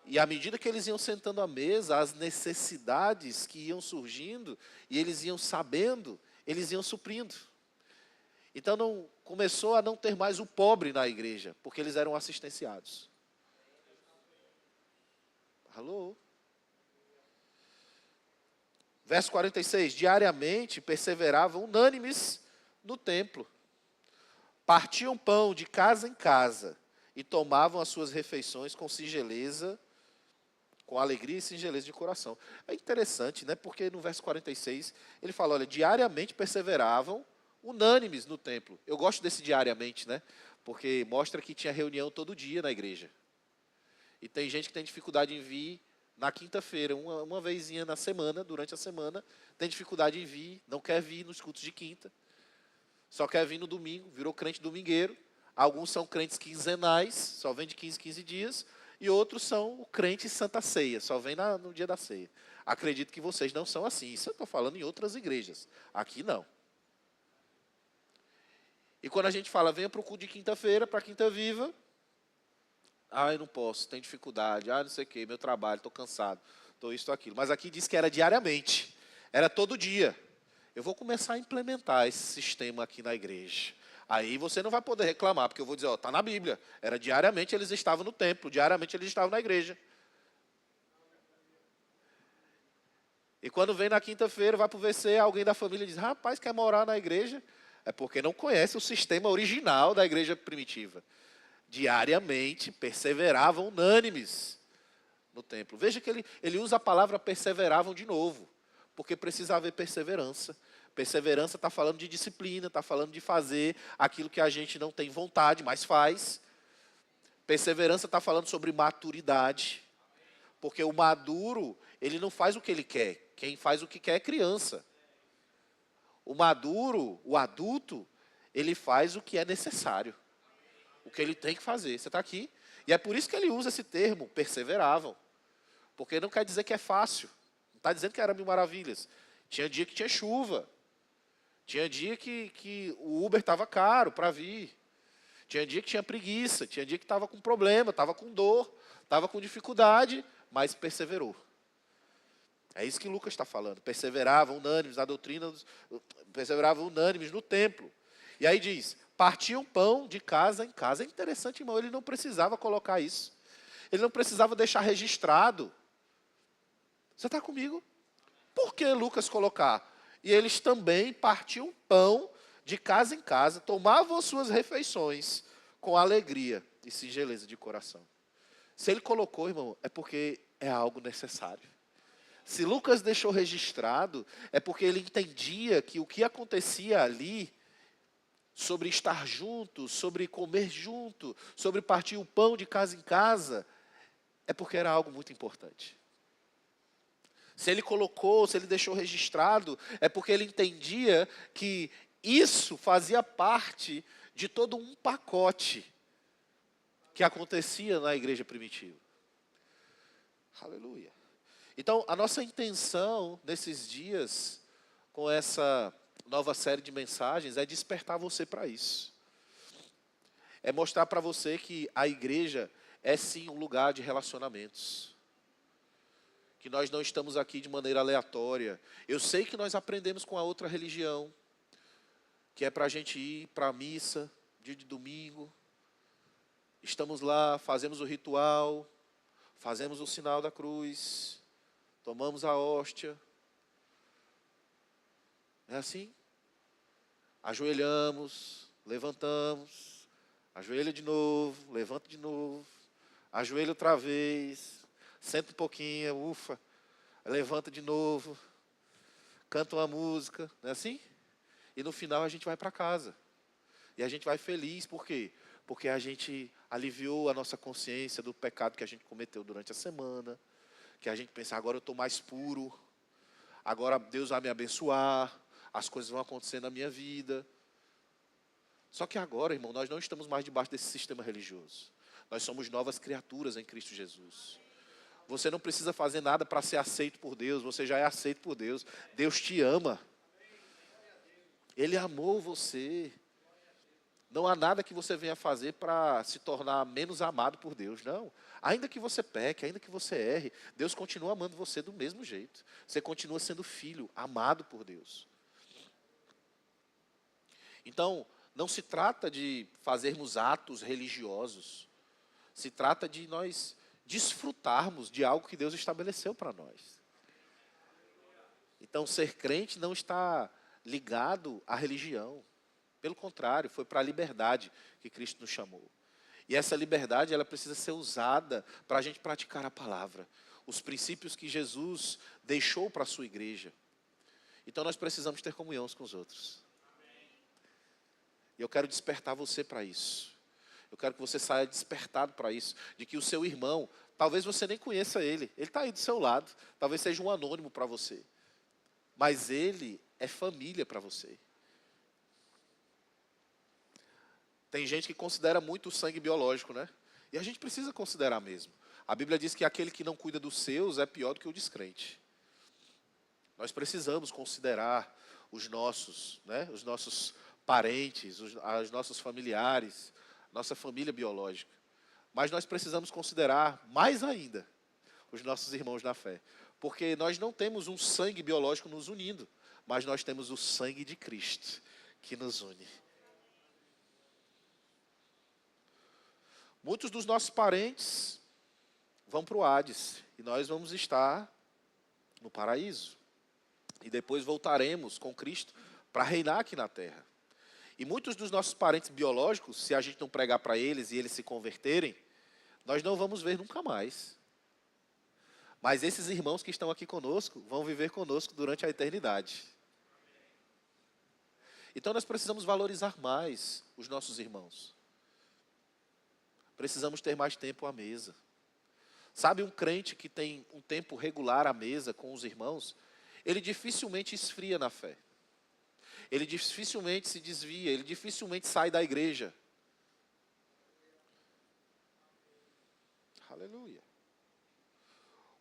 [SPEAKER 4] E à medida que eles iam sentando à mesa, as necessidades que iam surgindo, e eles iam sabendo, eles iam suprindo. Então começou a não ter mais o pobre na igreja, porque eles eram assistenciados. Alô? Verso 46, diariamente perseveravam unânimes no templo. Partiam pão de casa em casa e tomavam as suas refeições com singeleza, com alegria e singeleza de coração. É interessante, né? Porque no verso 46, ele fala, olha, diariamente perseveravam unânimes no templo. Eu gosto desse diariamente, né? Porque mostra que tinha reunião todo dia na igreja. E tem gente que tem dificuldade em vir na quinta-feira, uma vezinha na semana, durante a semana, tem dificuldade em vir, não quer vir nos cultos de quinta, só quer vir no domingo, virou crente domingueiro. Alguns são crentes quinzenais, só vem de 15 em 15 dias, e outros são o crente Santa Ceia, só vem no dia da ceia. Acredito que vocês não são assim, isso eu estou falando em outras igrejas, aqui não. E quando a gente fala, venha para o culto de quinta-feira, para a Quinta Viva, eu não posso, tenho dificuldade, não sei o quê, meu trabalho, estou cansado, estou isso, estou aquilo. Mas aqui diz que era diariamente, era todo dia. Eu vou começar a implementar esse sistema aqui na igreja. Aí você não vai poder reclamar, porque eu vou dizer, está na Bíblia. Era diariamente eles estavam no templo, diariamente eles estavam na igreja. E quando vem na quinta-feira, vai para o VC, alguém da família diz, rapaz, quer morar na igreja? É porque não conhece o sistema original da igreja primitiva. Diariamente perseveravam unânimes no templo. Veja que ele usa a palavra perseveravam de novo, porque precisa haver perseverança. Perseverança está falando de disciplina, está falando de fazer aquilo que a gente não tem vontade, mas faz. Perseverança está falando sobre maturidade, porque o maduro, ele não faz o que ele quer, quem faz o que quer é criança. O maduro, o adulto, ele faz o que é necessário. O que ele tem que fazer. Você está aqui? E é por isso que ele usa esse termo, perseveravam. Porque não quer dizer que é fácil. Não está dizendo que era mil maravilhas. Tinha dia que tinha chuva. Tinha dia que o Uber estava caro para vir. Tinha dia que tinha preguiça. Tinha dia que estava com problema, estava com dor, estava com dificuldade, mas perseverou. É isso que Lucas está falando. Perseveravam unânimes na doutrina, perseveravam unânimes no templo. E aí diz, partiam pão de casa em casa. É interessante, irmão, ele não precisava colocar isso. Ele não precisava deixar registrado. Você está comigo? Por que Lucas colocar? E eles também partiam pão de casa em casa, tomavam as suas refeições com alegria e singeleza de coração. Se ele colocou, irmão, é porque é algo necessário. Se Lucas deixou registrado, é porque ele entendia que o que acontecia ali, sobre estar junto, sobre comer junto, sobre partir o pão de casa em casa, é porque era algo muito importante. Se ele colocou, se ele deixou registrado, é porque ele entendia que isso fazia parte de todo um pacote que acontecia na igreja primitiva. Aleluia. Então, a nossa intenção nesses dias, com essa nova série de mensagens, é despertar você para isso. É mostrar para você que a igreja é sim um lugar de relacionamentos. Que nós não estamos aqui de maneira aleatória. Eu sei que nós aprendemos com a outra religião, que é para a gente ir para a missa, dia de domingo. Estamos lá, fazemos o ritual, fazemos o sinal da cruz, tomamos a hóstia. É assim? Ajoelhamos, levantamos, ajoelha de novo, levanta de novo, ajoelha outra vez, senta um pouquinho, ufa, levanta de novo, canta uma música, não é assim? E no final a gente vai para casa. E a gente vai feliz, por quê? Porque a gente aliviou a nossa consciência do pecado que a gente cometeu durante a semana, que a gente pensa, agora eu estou mais puro, agora Deus vai me abençoar, as coisas vão acontecer na minha vida. Só que agora, irmão, nós não estamos mais debaixo desse sistema religioso. Nós somos novas criaturas em Cristo Jesus. Você não precisa fazer nada para ser aceito por Deus, você já é aceito por Deus. Deus te ama. Ele amou você. Não há nada que você venha fazer para se tornar menos amado por Deus, não. Ainda que você peque, ainda que você erre, Deus continua amando você do mesmo jeito. Você continua sendo filho, amado por Deus. Então, não se trata de fazermos atos religiosos. Se trata de nós desfrutarmos de algo que Deus estabeleceu para nós. Então, ser crente não está ligado à religião. Pelo contrário, foi para a liberdade que Cristo nos chamou. E essa liberdade, ela precisa ser usada para a gente praticar a palavra. Os princípios que Jesus deixou para a sua igreja. Então nós precisamos ter comunhão uns com os outros. E eu quero despertar você para isso. Eu quero que você saia despertado para isso. De que o seu irmão, talvez você nem conheça ele. Ele está aí do seu lado. Talvez seja um anônimo para você. Mas ele é família para você. Tem gente que considera muito o sangue biológico, né? E a gente precisa considerar mesmo. A Bíblia diz que aquele que não cuida dos seus é pior do que o descrente. Nós precisamos considerar os nossos, né? Os nossos parentes, os nossos familiares, nossa família biológica. Mas nós precisamos considerar mais ainda os nossos irmãos na fé. Porque nós não temos um sangue biológico nos unindo, mas nós temos o sangue de Cristo que nos une. Muitos dos nossos parentes vão para o Hades e nós vamos estar no paraíso. E depois voltaremos com Cristo para reinar aqui na terra. E muitos dos nossos parentes biológicos, se a gente não pregar para eles e eles se converterem, nós não vamos ver nunca mais. Mas esses irmãos que estão aqui conosco vão viver conosco durante a eternidade. Então nós precisamos valorizar mais os nossos irmãos. Precisamos ter mais tempo à mesa. Sabe, um crente que tem um tempo regular à mesa com os irmãos, ele dificilmente esfria na fé. Ele dificilmente se desvia, ele dificilmente sai da igreja. Aleluia.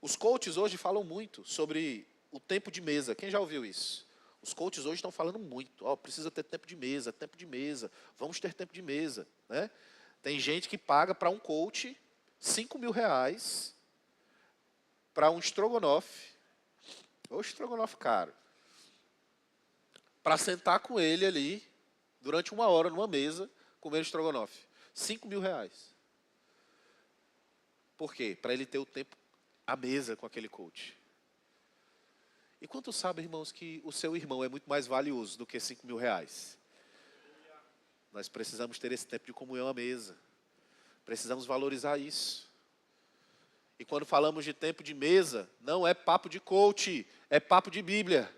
[SPEAKER 4] Os coaches hoje falam muito sobre o tempo de mesa. Quem já ouviu isso? Os coaches hoje estão falando muito. Precisa ter tempo de mesa, vamos ter tempo de mesa, né? Tem gente que paga para um coach R$5.000 para um estrogonofe. Ou estrogonofe caro. Para sentar com ele ali, durante 1 hora, numa mesa, comer estrogonofe. R$5.000. Por quê? Para ele ter o tempo à mesa com aquele coach. E quantos sabem, irmãos, que o seu irmão é muito mais valioso do que R$5.000? Nós precisamos ter esse tempo de comunhão à mesa. Precisamos valorizar isso. E quando falamos de tempo de mesa, não é papo de coach, é papo de Bíblia.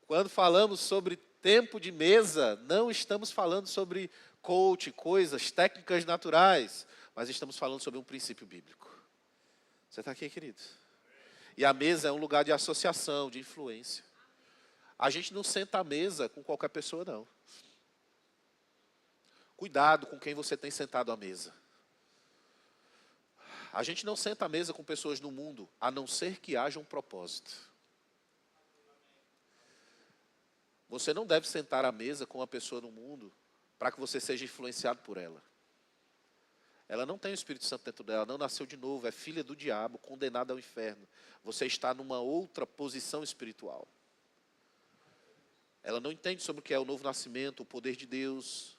[SPEAKER 4] Quando falamos sobre tempo de mesa, não estamos falando sobre coach, coisas, técnicas naturais, Mas estamos falando sobre um princípio bíblico. Você está aqui, querido? E a mesa é um lugar de associação, de influência. A gente não senta à mesa com qualquer pessoa, não. Cuidado com quem você tem sentado à mesa. A gente não senta à mesa com pessoas no mundo, a não ser que haja um propósito. Você não deve sentar à mesa com uma pessoa no mundo para que você seja influenciado por ela. Ela não tem o Espírito Santo dentro dela, não nasceu de novo, é filha do diabo, condenada ao inferno. Você está numa outra posição espiritual. Ela não entende sobre o que é o novo nascimento, o poder de Deus.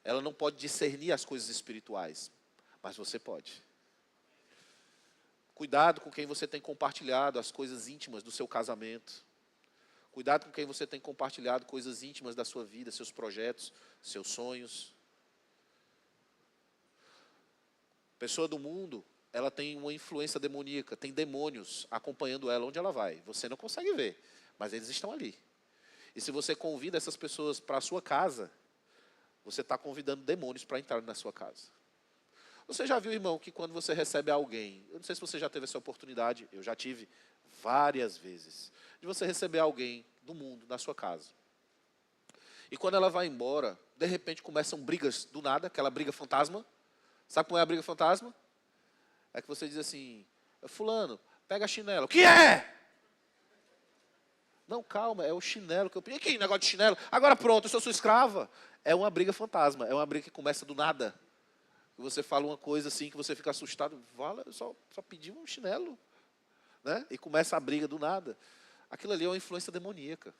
[SPEAKER 4] Ela não pode discernir as coisas espirituais, mas você pode. Cuidado com quem você tem compartilhado as coisas íntimas do seu casamento. Cuidado com quem você tem compartilhado coisas íntimas da sua vida, seus projetos, seus sonhos. Pessoa do mundo, ela tem uma influência demoníaca, tem demônios acompanhando ela onde ela vai. Você não consegue ver, mas eles estão ali. E se você convida essas pessoas para a sua casa, você está convidando demônios para entrar na sua casa. Você já viu, irmão, que quando você recebe alguém, eu não sei se você já teve essa oportunidade, eu já tive várias vezes, de você receber alguém do mundo na sua casa. E quando ela vai embora, de repente começam brigas do nada, aquela briga fantasma. Sabe como é a briga fantasma? É que você diz assim, fulano, pega chinelo. O que é? Não, calma, é o chinelo que eu pedi. Que negócio de chinelo? Agora pronto, eu sou sua escrava. É uma briga fantasma, é uma briga que começa do nada. E você fala uma coisa assim que você fica assustado. Fala, eu só pedi um chinelo. Né? E começa a briga do nada. Aquilo ali é uma influência demoníaca.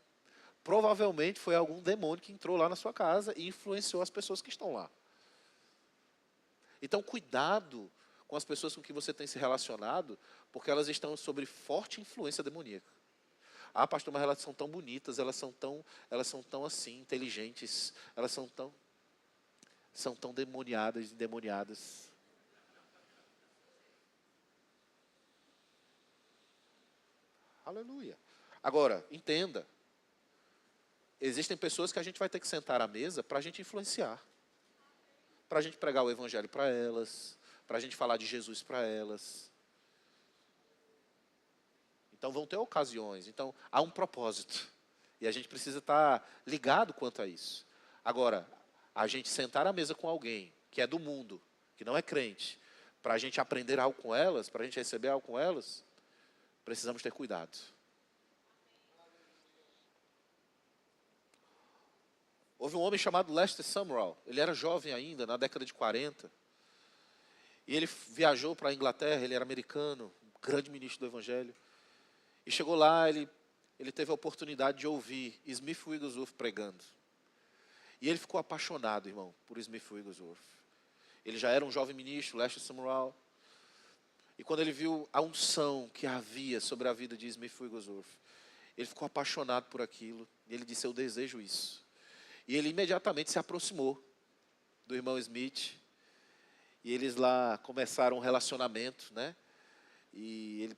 [SPEAKER 4] Provavelmente foi algum demônio que entrou lá na sua casa e influenciou as pessoas que estão lá. Então, cuidado com as pessoas com que você tem se relacionado, porque elas estão sob forte influência demoníaca. Ah, pastor, mas elas são tão bonitas, elas são tão assim, inteligentes, elas são tão demoniadas e endemoniadas. Aleluia. Agora, entenda, existem pessoas que a gente vai ter que sentar à mesa para a gente influenciar. Para a gente pregar o evangelho para elas, para a gente falar de Jesus para elas. Então vão ter ocasiões, então há um propósito. E a gente precisa estar ligado quanto a isso. Agora, a gente sentar à mesa com alguém que é do mundo, que não é crente, para a gente aprender algo com elas, para a gente receber algo com elas, precisamos ter cuidado. Houve um homem chamado Lester Sumrall. Ele era jovem ainda, na década de 40. E ele viajou para a Inglaterra, ele era americano, um grande ministro do Evangelho. E chegou lá, ele teve a oportunidade de ouvir Smith Wigglesworth pregando. E ele ficou apaixonado, irmão, por Smith Wigglesworth. Ele já era um jovem ministro, Lester Sumrall. E quando ele viu a unção que havia sobre a vida de Smith Wigglesworth, ele ficou apaixonado por aquilo. E ele disse, eu desejo isso. E ele imediatamente se aproximou do irmão Smith. E eles lá começaram um relacionamento, né? E ele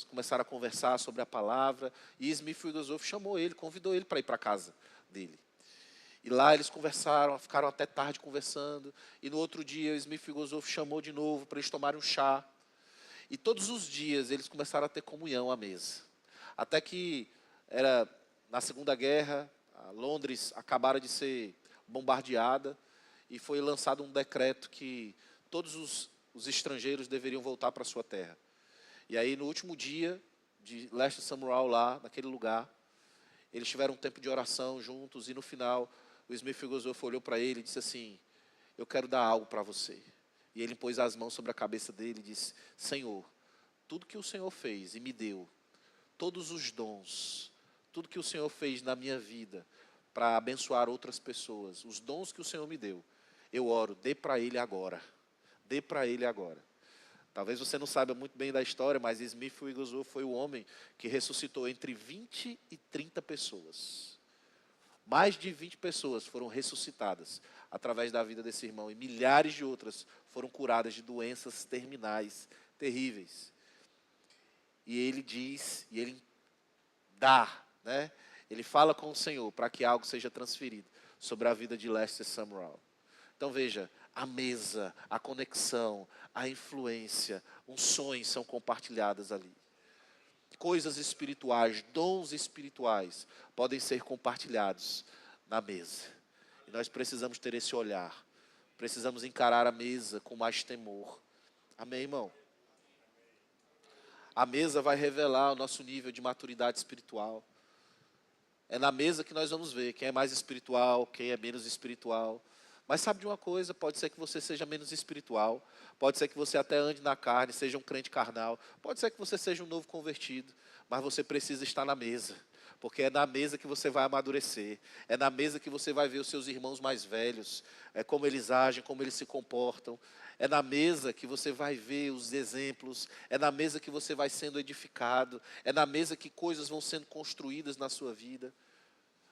[SPEAKER 4] começaram a conversar sobre a palavra. E Smith Wigglesworth chamou ele, convidou ele para ir para a casa dele. E lá eles conversaram, ficaram até tarde conversando. E no outro dia, Smith Wigglesworth chamou de novo para eles tomarem um chá. E todos os dias eles começaram a ter comunhão à mesa. Até que era na Segunda Guerra, Londres acabara de ser bombardeada e foi lançado um decreto que todos os estrangeiros deveriam voltar para a sua terra. E aí, no último dia de Lester Sumrall lá, naquele lugar, eles tiveram um tempo de oração juntos e no final, o Smith Wigglesworth olhou para ele e disse assim, eu quero dar algo para você. E ele pôs as mãos sobre a cabeça dele e disse, Senhor, tudo que o Senhor fez e me deu, todos os dons, tudo que o Senhor fez na minha vida para abençoar outras pessoas, os dons que o Senhor me deu, eu oro, dê para ele agora. Dê para ele agora. Talvez você não saiba muito bem da história, mas Smith Wigglesworth foi o homem que ressuscitou entre 20 e 30 pessoas. Mais de 20 pessoas foram ressuscitadas através da vida desse irmão. E milhares de outras foram curadas de doenças terminais, terríveis. E ele diz, e ele dá, né? Ele fala com o Senhor para que algo seja transferido sobre a vida de Lester Sumrall. Então veja, a mesa, a conexão, a influência, unções são compartilhadas ali. Coisas espirituais, dons espirituais podem ser compartilhados na mesa. E nós precisamos ter esse olhar. Precisamos encarar a mesa com mais temor. Amém, irmão? A mesa vai revelar o nosso nível de maturidade espiritual. É na mesa que nós vamos ver quem é mais espiritual, quem é menos espiritual. Mas sabe de uma coisa? Pode ser que você seja menos espiritual. Pode ser que você até ande na carne, seja um crente carnal. Pode ser que você seja um novo convertido. Mas você precisa estar na mesa. Porque é na mesa que você vai amadurecer. É na mesa que você vai ver os seus irmãos mais velhos. É como eles agem, como eles se comportam. É na mesa que você vai ver os exemplos. É na mesa que você vai sendo edificado. É na mesa que coisas vão sendo construídas na sua vida.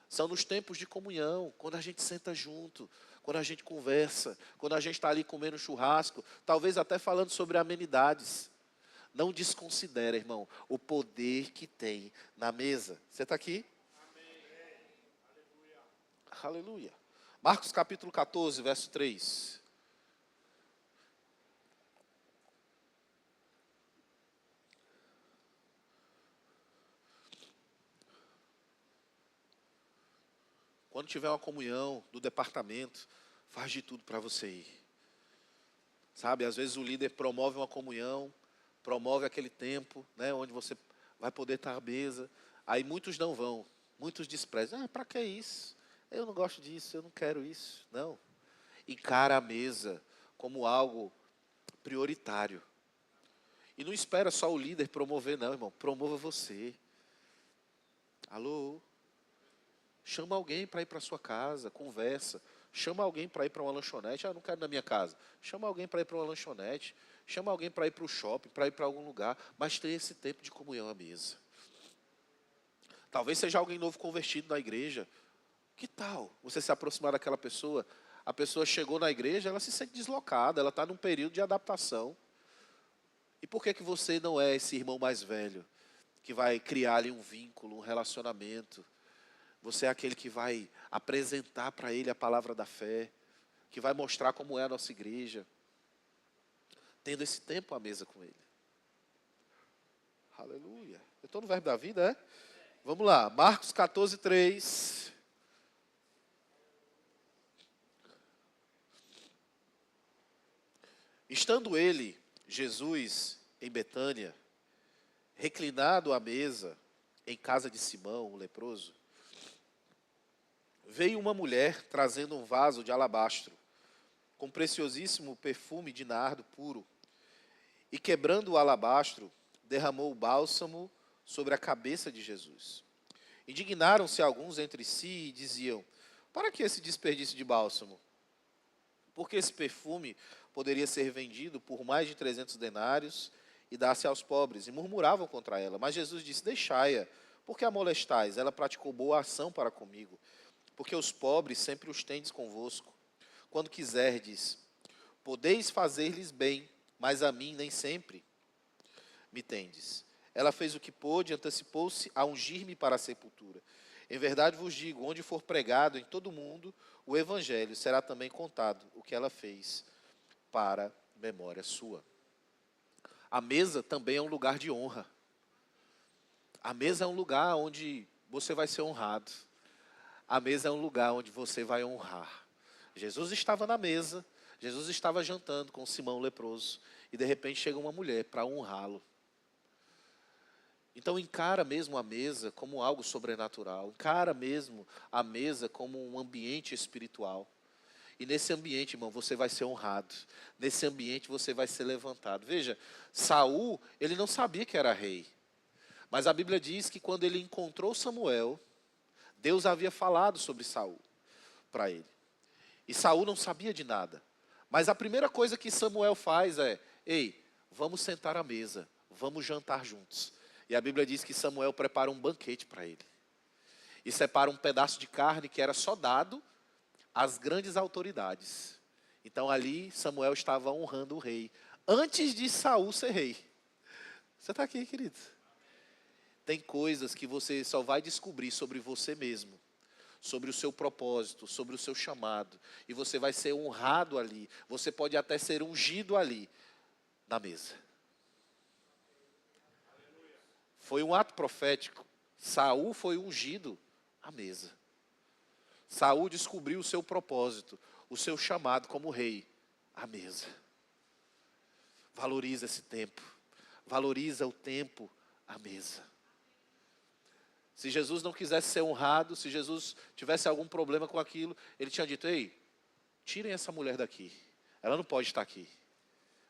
[SPEAKER 4] São nos tempos de comunhão, quando a gente senta junto, quando a gente conversa, quando a gente está ali comendo churrasco, talvez até falando sobre amenidades. Não desconsidere, irmão, o poder que tem na mesa. Você está aqui? Amém. Aleluia. Marcos capítulo 14, verso 3. Quando tiver uma comunhão do departamento, faz de tudo para você ir. Sabe, às vezes o líder promove uma comunhão, promove aquele tempo, né, onde você vai poder estar à mesa. Aí muitos não vão, muitos desprezam. Para que isso? Eu não gosto disso, eu não quero isso. Não. Encara a mesa como algo prioritário. E não espera só o líder promover, não, irmão. Promova você. Alô? Chama alguém para ir para a sua casa, conversa. Chama alguém para ir para uma lanchonete. Não quero na minha casa. Chama alguém para ir para uma lanchonete. Chama alguém para ir para o shopping, para ir para algum lugar. Mas tenha esse tempo de comunhão à mesa. Talvez seja alguém novo convertido na igreja. Que tal você se aproximar daquela pessoa? A pessoa chegou na igreja, ela se sente deslocada. Ela está num período de adaptação. E por que você não é esse irmão mais velho? Que vai criar ali um vínculo, um relacionamento. Você é aquele que vai apresentar para ele a palavra da fé, que vai mostrar como é a nossa igreja, tendo esse tempo à mesa com ele. Aleluia. Eu estou no verbo da vida, é? Vamos lá, Marcos 14, 3. Estando ele, Jesus, em Betânia, reclinado à mesa, em casa de Simão, o leproso, veio uma mulher trazendo um vaso de alabastro, com preciosíssimo perfume de nardo puro, e quebrando o alabastro, derramou o bálsamo sobre a cabeça de Jesus. Indignaram-se alguns entre si e diziam: para que esse desperdício de bálsamo? Porque esse perfume poderia ser vendido por mais de 300 denários e dar-se aos pobres. E murmuravam contra ela. Mas Jesus disse: deixai-a, porque a molestais? Ela praticou boa ação para comigo. Porque os pobres sempre os tendes convosco. Quando quiserdes, podeis fazer-lhes bem, mas a mim nem sempre me tendes. Ela fez o que pôde, antecipou-se a ungir-me para a sepultura. Em verdade vos digo, onde for pregado em todo o mundo o evangelho, será também contado o que ela fez para memória sua. A mesa também é um lugar de honra. A mesa é um lugar onde você vai ser honrado. A mesa é um lugar onde você vai honrar. Jesus estava na mesa, Jesus estava jantando com Simão o leproso, e de repente chega uma mulher para honrá-lo. Então encara mesmo a mesa como algo sobrenatural, encara mesmo a mesa como um ambiente espiritual. E nesse ambiente, irmão, você vai ser honrado. Nesse ambiente você vai ser levantado. Veja, Saul, ele não sabia que era rei. Mas a Bíblia diz que quando ele encontrou Samuel, Deus havia falado sobre Saul para ele. E Saul não sabia de nada. Mas a primeira coisa que Samuel faz é: ei, vamos sentar à mesa, vamos jantar juntos. E a Bíblia diz que Samuel prepara um banquete para ele. E separa um pedaço de carne que era só dado às grandes autoridades. Então ali Samuel estava honrando o rei, antes de Saul ser rei. Você está aqui, querido? Tem coisas que você só vai descobrir sobre você mesmo, sobre o seu propósito, sobre o seu chamado. E você vai ser honrado ali. Você pode até ser ungido ali, na mesa. Foi um ato profético. Saul foi ungido à mesa. Saul descobriu o seu propósito, o seu chamado como rei, à mesa. Valoriza esse tempo. Valoriza o tempo à mesa. Se Jesus não quisesse ser honrado, se Jesus tivesse algum problema com aquilo, ele tinha dito, ei, tirem essa mulher daqui. Ela não pode estar aqui.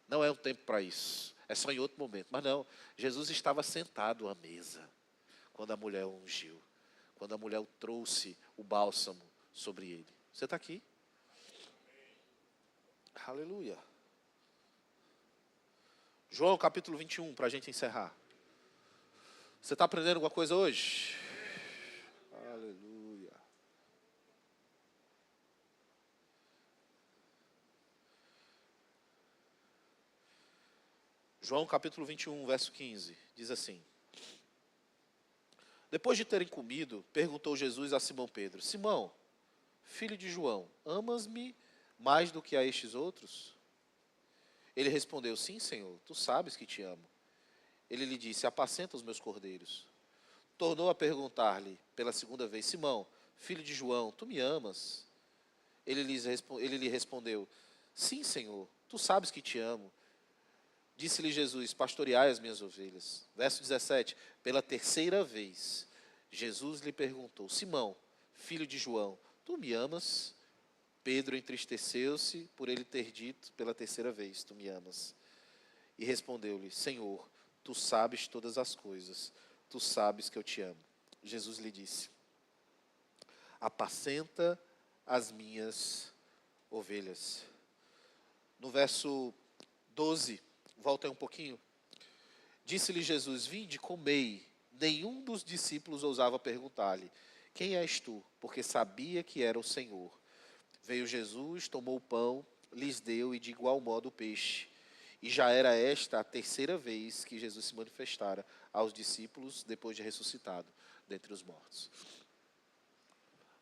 [SPEAKER 4] Não é um tempo para isso. É só em outro momento. Mas não, Jesus estava sentado à mesa quando a mulher o ungiu. Quando a mulher trouxe o bálsamo sobre ele. Você está aqui? Aleluia. João capítulo 21, para a gente encerrar. Você está aprendendo alguma coisa hoje? Aleluia. João capítulo 21, verso 15, diz assim. Depois de terem comido, perguntou Jesus a Simão Pedro, Simão, filho de João, amas-me mais do que a estes outros? Ele respondeu, sim, Senhor, tu sabes que te amo. Ele lhe disse, apacenta os meus cordeiros. Tornou a perguntar-lhe pela segunda vez, Simão, filho de João, tu me amas? Ele lhe respondeu, sim, Senhor, tu sabes que te amo. Disse-lhe Jesus, pastoreai as minhas ovelhas. Verso 17, pela terceira vez, Jesus lhe perguntou, Simão, filho de João, tu me amas? Pedro entristeceu-se por ele ter dito pela terceira vez, tu me amas. E respondeu-lhe, Senhor, tu sabes todas as coisas, tu sabes que eu te amo. Jesus lhe disse, apacenta as minhas ovelhas. No verso 12, volta aí um pouquinho. Disse-lhe Jesus, vinde, comei. Nenhum dos discípulos ousava perguntar-lhe, quem és tu? Porque sabia que era o Senhor. Veio Jesus, tomou o pão, lhes deu e de igual modo o peixe. E já era esta a terceira vez que Jesus se manifestara aos discípulos depois de ressuscitado dentre os mortos.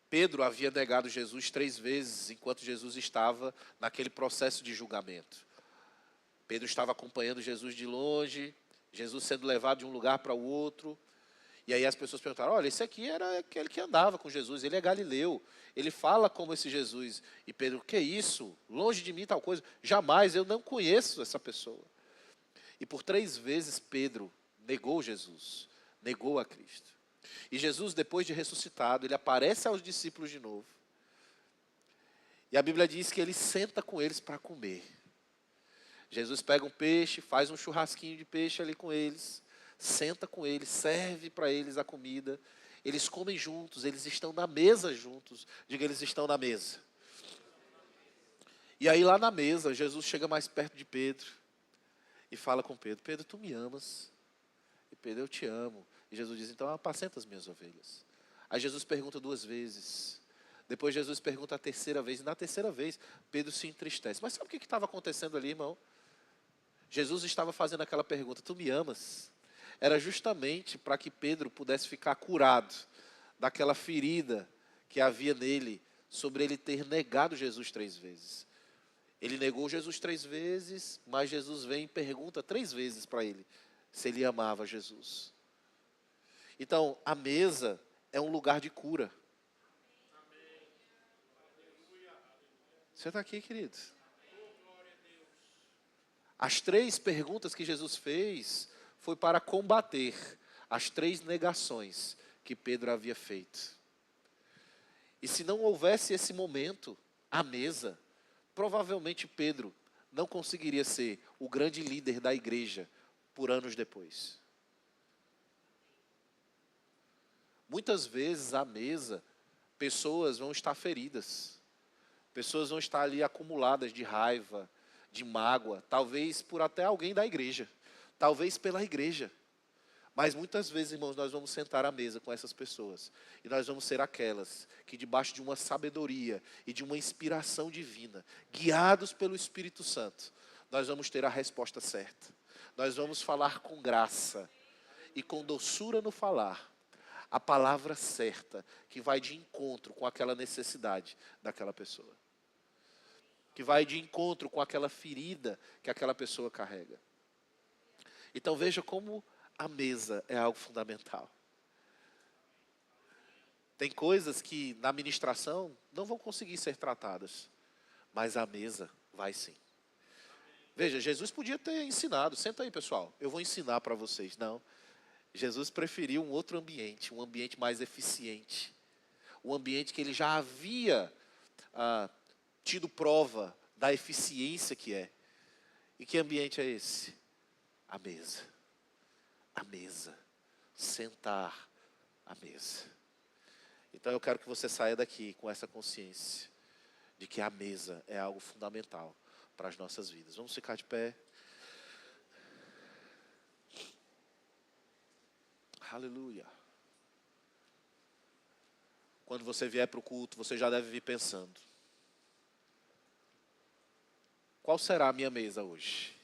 [SPEAKER 4] Pedro havia negado Jesus 3 vezes enquanto Jesus estava naquele processo de julgamento. Pedro estava acompanhando Jesus de longe, Jesus sendo levado de um lugar para o outro. E aí as pessoas perguntaram, olha, esse aqui era aquele que andava com Jesus, ele é galileu, ele fala como esse Jesus. E Pedro, que isso? Longe de mim tal coisa. Jamais, eu não conheço essa pessoa. E por 3 vezes Pedro negou Jesus, negou a Cristo. E Jesus, depois de ressuscitado, ele aparece aos discípulos de novo. E a Bíblia diz que ele senta com eles para comer. Jesus pega um peixe, faz um churrasquinho de peixe ali com eles, senta com eles, serve para eles a comida, eles comem juntos, eles estão na mesa juntos, diga, eles estão na mesa. E aí lá na mesa, Jesus chega mais perto de Pedro e fala com Pedro, Pedro, tu me amas? E Pedro, eu te amo. E Jesus diz, então apacenta as minhas ovelhas. Aí Jesus pergunta 2 vezes, depois Jesus pergunta a terceira vez, e na terceira vez, Pedro se entristece. Mas sabe o que estava acontecendo ali, irmão? Jesus estava fazendo aquela pergunta, tu me amas? Era justamente para que Pedro pudesse ficar curado daquela ferida que havia nele, sobre ele ter negado Jesus 3 vezes. Ele negou Jesus 3 vezes, mas Jesus vem e pergunta 3 vezes para ele, se ele amava Jesus. Então, a mesa é um lugar de cura. Você está aqui, querido? As 3 perguntas que Jesus fez foi para combater as 3 negações que Pedro havia feito. E se não houvesse esse momento, à mesa, provavelmente Pedro não conseguiria ser o grande líder da igreja por anos depois. Muitas vezes à mesa, pessoas vão estar feridas. Pessoas vão estar ali acumuladas de raiva, de mágoa, talvez por até alguém da igreja. Talvez pela igreja. Mas muitas vezes, irmãos, nós vamos sentar à mesa com essas pessoas. E nós vamos ser aquelas que debaixo de uma sabedoria e de uma inspiração divina, guiados pelo Espírito Santo, nós vamos ter a resposta certa. Nós vamos falar com graça e com doçura no falar a palavra certa, que vai de encontro com aquela necessidade daquela pessoa. Que vai de encontro com aquela ferida que aquela pessoa carrega. Então veja como a mesa é algo fundamental. Tem coisas que na ministração não vão conseguir ser tratadas, mas a mesa vai sim. Veja, Jesus podia ter ensinado, senta aí pessoal, eu vou ensinar para vocês. Não, Jesus preferiu um outro ambiente, um ambiente mais eficiente. Um ambiente que ele já havia tido prova da eficiência que é. E que ambiente é esse? A mesa. A mesa. Sentar à mesa. Então eu quero que você saia daqui com essa consciência de que a mesa é algo fundamental para as nossas vidas. Vamos ficar de pé. Aleluia. Quando você vier para o culto, você já deve vir pensando: qual será a minha mesa hoje?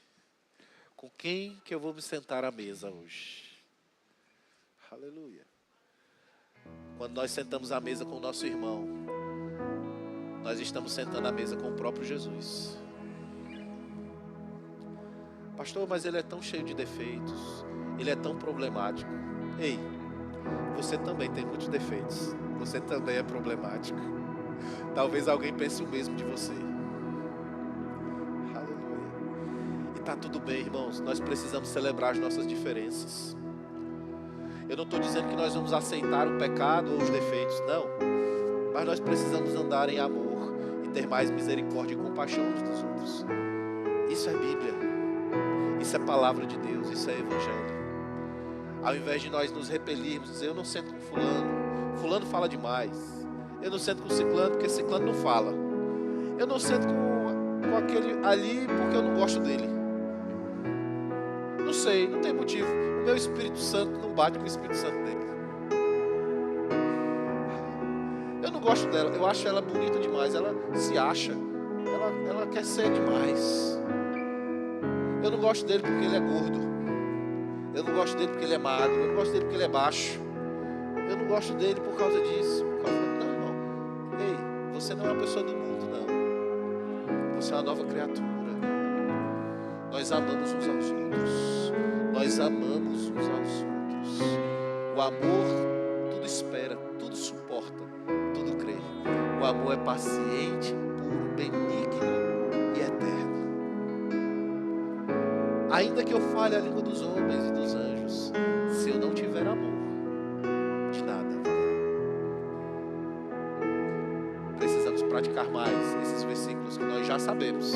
[SPEAKER 4] Com quem que eu vou me sentar à mesa hoje? Aleluia. Quando nós sentamos à mesa com o nosso irmão, nós estamos sentando à mesa com o próprio Jesus. Pastor, mas ele é tão cheio de defeitos, ele é tão problemático. Ei, você também tem muitos defeitos, você também é problemático. Talvez alguém pense o mesmo de você. Aleluia. E está tudo bem, irmãos, nós precisamos celebrar as nossas diferenças. Eu não estou dizendo que nós vamos aceitar o pecado ou os defeitos, não. Mas nós precisamos andar em amor e ter mais misericórdia e compaixão uns dos outros. Isso é Bíblia. Isso é palavra de Deus. Isso é Evangelho. Ao invés de nós nos repelirmos, dizer: eu não sento com fulano, fulano fala demais. Eu não sento com ciclano porque ciclano não fala. Eu não sento com aquele ali porque eu não gosto dele. Não sei, não tem motivo. O meu Espírito Santo não bate com o Espírito Santo dele. Eu não gosto dela, eu acho ela bonita demais. Ela se acha, ela quer ser demais. Eu não gosto dele porque ele é gordo. Eu não gosto dele porque ele é magro. Eu não gosto dele porque ele é baixo. Eu não gosto dele por causa disso, por causa do... Não. Ei, você não é uma pessoa do mundo, não. Você é uma nova criatura. Nós amamos uns aos outros. Nós amamos uns aos outros. O amor tudo espera, tudo suporta, tudo crê. O amor é paciente, puro, benigno e eterno. Ainda que eu fale a língua dos homens e dos anjos, se eu não tiver amor, de nada valerá. Precisamos praticar mais esses versículos que nós já sabemos,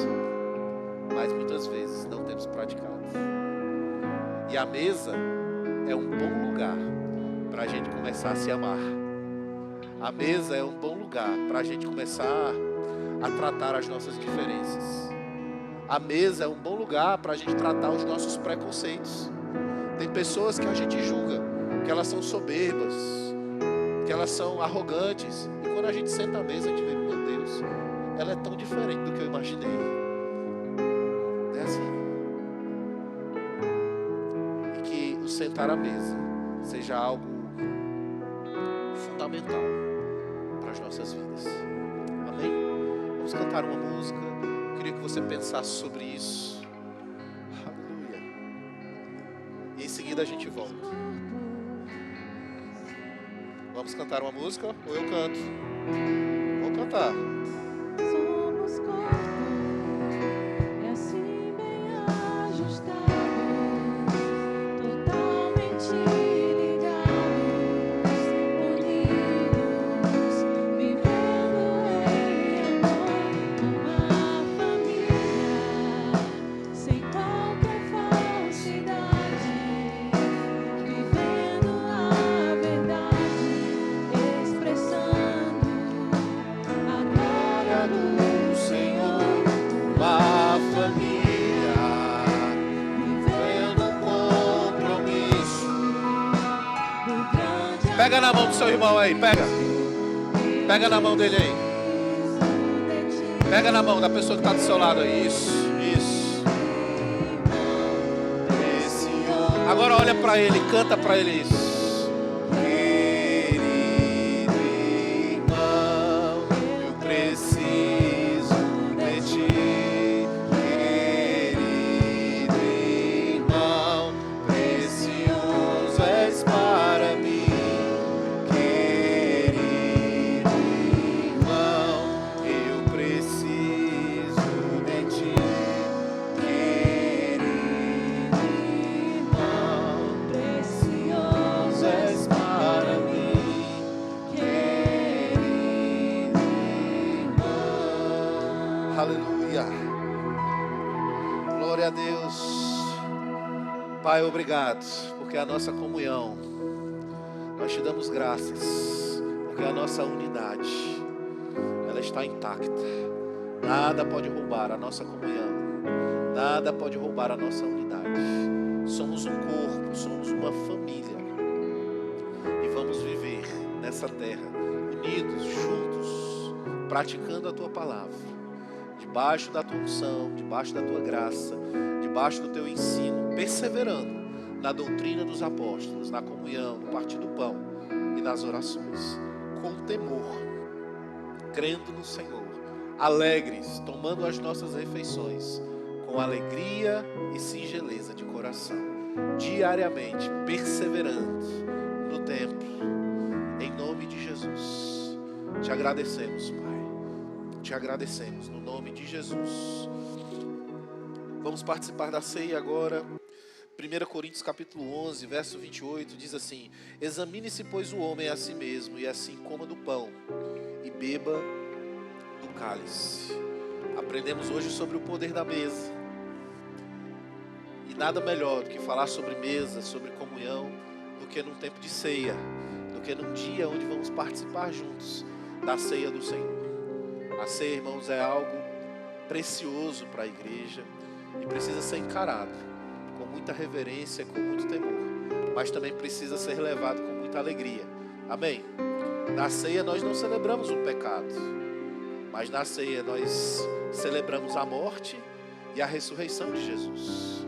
[SPEAKER 4] mas muitas vezes não temos praticado. E a mesa é um bom lugar para a gente começar a se amar. A mesa é um bom lugar para a gente começar a tratar as nossas diferenças. A mesa é um bom lugar para a gente tratar os nossos preconceitos. Tem pessoas que a gente julga, que elas são soberbas, que elas são arrogantes. E quando a gente senta à mesa, a gente vê: meu Deus, ela é tão diferente do que eu imaginei. É assim. E que o sentar à mesa seja algo fundamental para as nossas vidas. Amém? Vamos cantar uma música. Eu queria que você pensasse sobre isso. Aleluia. E em seguida a gente volta. Vamos cantar uma música ou eu canto? Vou cantar.
[SPEAKER 3] Somos corpo, é assim bem ajustado, totalmente ligados, unidos, vivendo em amor, uma família, sem qualquer falsidade, vivendo a verdade, expressando a glória do
[SPEAKER 4] Senhor, uma família, vivendo compromisso.
[SPEAKER 3] do grande
[SPEAKER 4] Pega na mão do seu irmão aí, pega. Pega na mão dele aí. Pega na mão da pessoa que está do seu lado aí. Isso, isso. Agora olha para ele, canta para ele isso. Pai, obrigado, porque a nossa comunhão, nós te damos graças, porque a nossa unidade, ela está intacta. Nada pode roubar a nossa comunhão, nada pode roubar a nossa unidade. Somos um corpo, somos uma família, e vamos viver nessa terra, unidos, juntos, praticando a tua palavra, debaixo da tua unção, debaixo da tua graça, debaixo do teu ensino, perseverando na doutrina dos apóstolos, na comunhão, no partir do pão e nas orações, com temor, crendo no Senhor, alegres, tomando as nossas refeições, com alegria e singeleza de coração, diariamente, perseverando no templo, em nome de Jesus. Te agradecemos, Pai, te agradecemos, no nome de Jesus. Vamos participar da ceia agora. 1 Coríntios capítulo 11, verso 28, diz assim: examine-se, pois, o homem a si mesmo, e assim coma do pão e beba do cálice. Aprendemos hoje sobre o poder da mesa. E nada melhor do que falar sobre mesa, sobre comunhão, do que num tempo de ceia, do que num dia onde vamos participar juntos da ceia do Senhor. A ceia, irmãos, é algo precioso para a igreja e precisa ser encarado com muita reverência, com muito temor, mas também precisa ser levado com muita alegria. Amém? Na ceia nós não celebramos o pecado, mas na ceia nós celebramos a morte e a ressurreição de Jesus.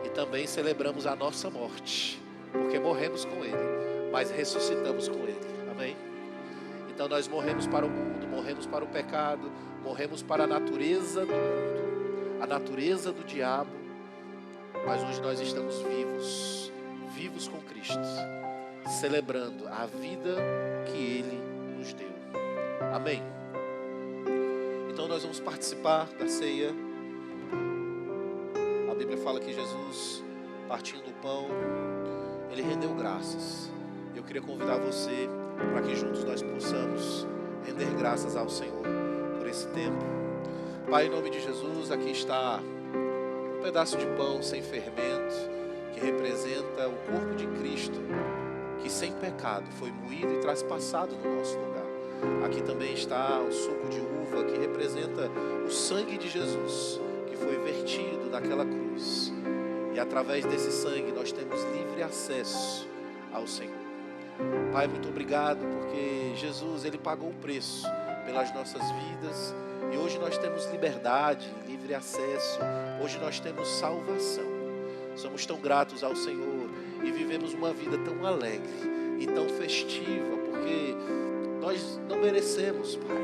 [SPEAKER 4] E também celebramos a nossa morte, porque morremos com Ele, mas ressuscitamos com Ele. Amém? Então nós morremos para o mundo, morremos para o pecado, morremos para a natureza do mundo, a natureza do diabo, mas hoje nós estamos vivos, vivos com Cristo, celebrando a vida que Ele nos deu. Amém? Então nós vamos participar da ceia. A Bíblia fala que Jesus, partindo o pão, Ele rendeu graças. Eu queria convidar você para que juntos nós possamos render graças ao Senhor por esse tempo. Pai, em nome de Jesus, aqui está um pedaço de pão sem fermento, que representa o corpo de Cristo, que sem pecado foi moído e traspassado no nosso lugar. Aqui também está o suco de uva, que representa o sangue de Jesus, que foi vertido naquela cruz. E através desse sangue nós temos livre acesso ao Senhor. Pai, muito obrigado, porque Jesus, Ele pagou o preço pelas nossas vidas, e hoje nós temos liberdade, livre acesso, hoje nós temos salvação. Somos tão gratos ao Senhor e vivemos uma vida tão alegre e tão festiva, porque nós não merecemos, Pai,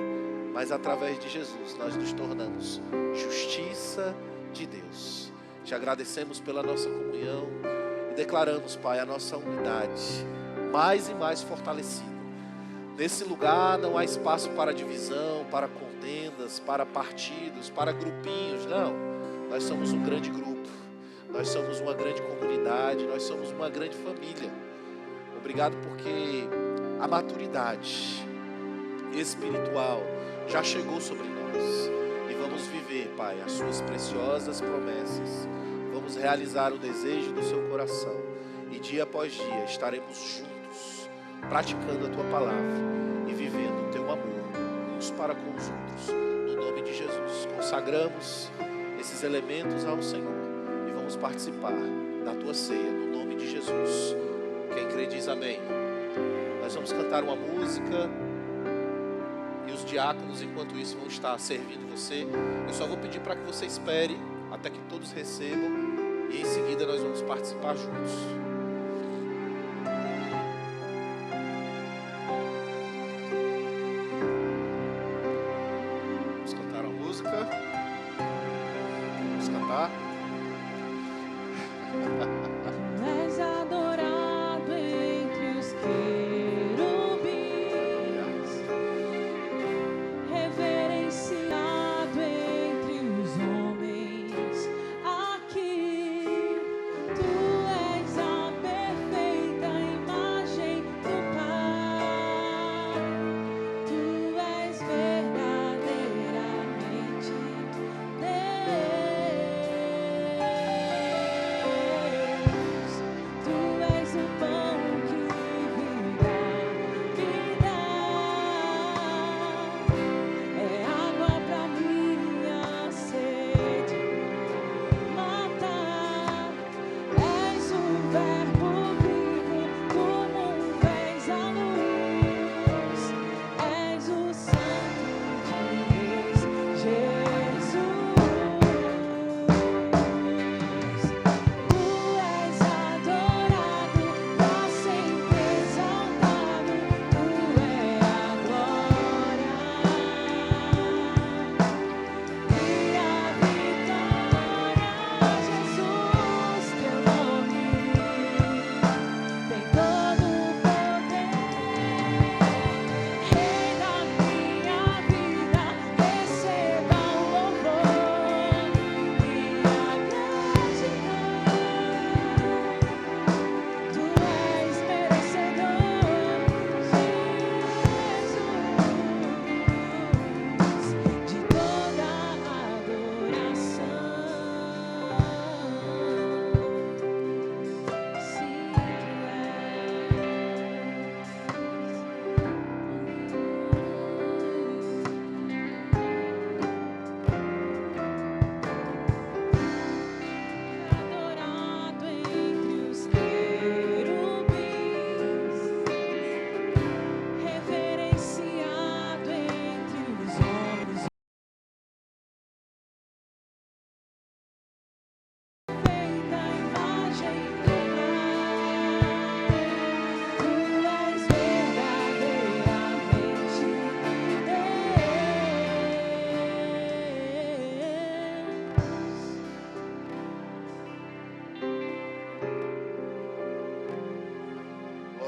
[SPEAKER 4] mas através de Jesus nós nos tornamos justiça de Deus. Te agradecemos pela nossa comunhão e declaramos, Pai, a nossa unidade mais e mais fortalecida. Nesse lugar não há espaço para divisão, para contendas, para partidos, para grupinhos. Não, nós somos um grande grupo, nós somos uma grande comunidade, nós somos uma grande família. Obrigado porque a maturidade espiritual já chegou sobre nós e vamos viver, Pai, as suas preciosas promessas. Vamos realizar o desejo do seu coração e dia após dia estaremos juntos, praticando a tua palavra e vivendo o teu amor uns para com os outros. No nome de Jesus, consagramos esses elementos ao Senhor e vamos participar da tua ceia no nome de Jesus. Quem crê diz amém. Nós vamos cantar uma música e os diáconos, enquanto isso, vão estar servindo você. Eu só vou pedir para que você espere até que todos recebam e em seguida nós vamos participar juntos. Vamos cantar uma música. Vamos cantar.
[SPEAKER 3] És adorado entre os querubins, reverenciado entre os homens. Aqui tu és adorado.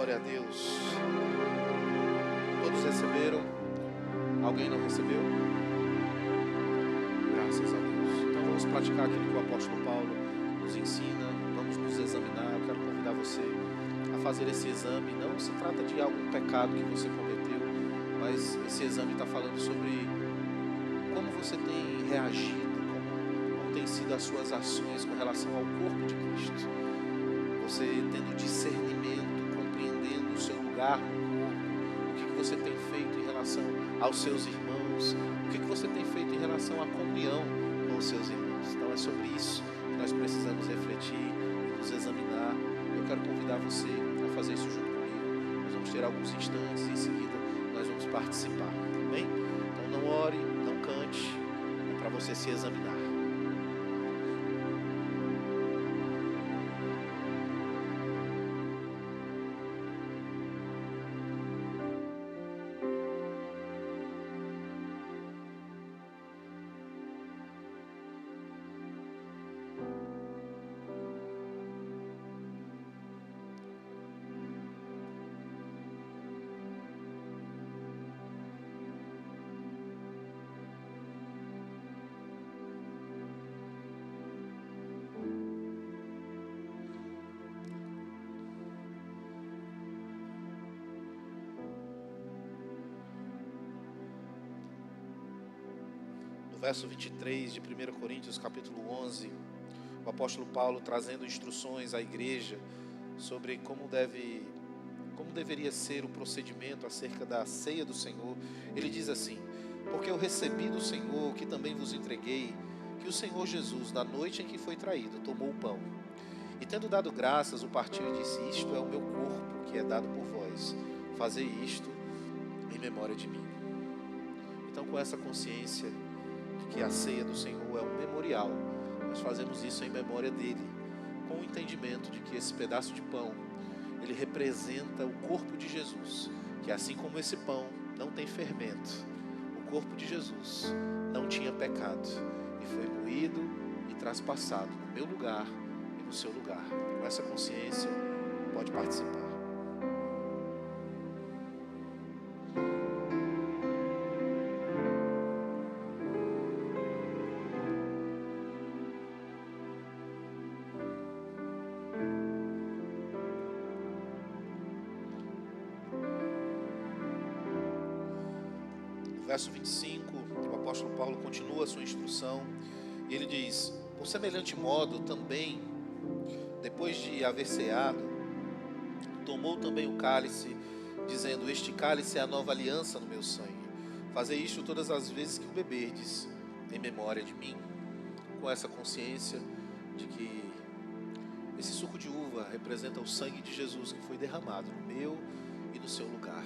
[SPEAKER 4] Glória a Deus. Todos receberam? Alguém não recebeu? Graças a Deus. Então vamos praticar aquilo que o apóstolo Paulo nos ensina. Vamos nos examinar. Eu quero convidar você a fazer esse exame. Não se trata de algum pecado que você cometeu, mas esse exame está falando sobre como você tem reagido, como tem sido as suas ações com relação ao corpo de Cristo. Você tendo discernimento, compreendendo o seu lugar no corpo, o que você tem feito em relação aos seus irmãos, o que você tem feito em relação à comunhão com os seus irmãos. Então é sobre isso que nós precisamos refletir e nos examinar. Eu quero convidar você a fazer isso junto comigo. Nós vamos ter alguns instantes e em seguida nós vamos participar, amém? Então não ore, não cante, é para você se examinar. Verso 23 de 1 Coríntios, capítulo 11, o apóstolo Paulo trazendo instruções à igreja sobre como deveria ser o procedimento acerca da ceia do Senhor. Ele diz assim: porque eu recebi do Senhor, que também vos entreguei, que o Senhor Jesus, na noite em que foi traído, tomou o pão, e tendo dado graças, o partiu e disse: isto é o meu corpo, que é dado por vós, fazei isto em memória de mim. Então, com essa consciência que a ceia do Senhor é um memorial, nós fazemos isso em memória dele, com o entendimento de que esse pedaço de pão, ele representa o corpo de Jesus, que assim como esse pão não tem fermento, o corpo de Jesus não tinha pecado, e foi moído e traspassado no meu lugar e no seu lugar. Com essa consciência, pode participar. Verso 25, o apóstolo Paulo continua a sua instrução e ele diz: por semelhante modo também, depois de haver ceado, tomou também o cálice, dizendo: este cálice é a nova aliança no meu sangue. Fazei isto todas as vezes que o beberdes, em memória de mim. Com essa consciência de que esse suco de uva representa o sangue de Jesus que foi derramado no meu e no seu lugar.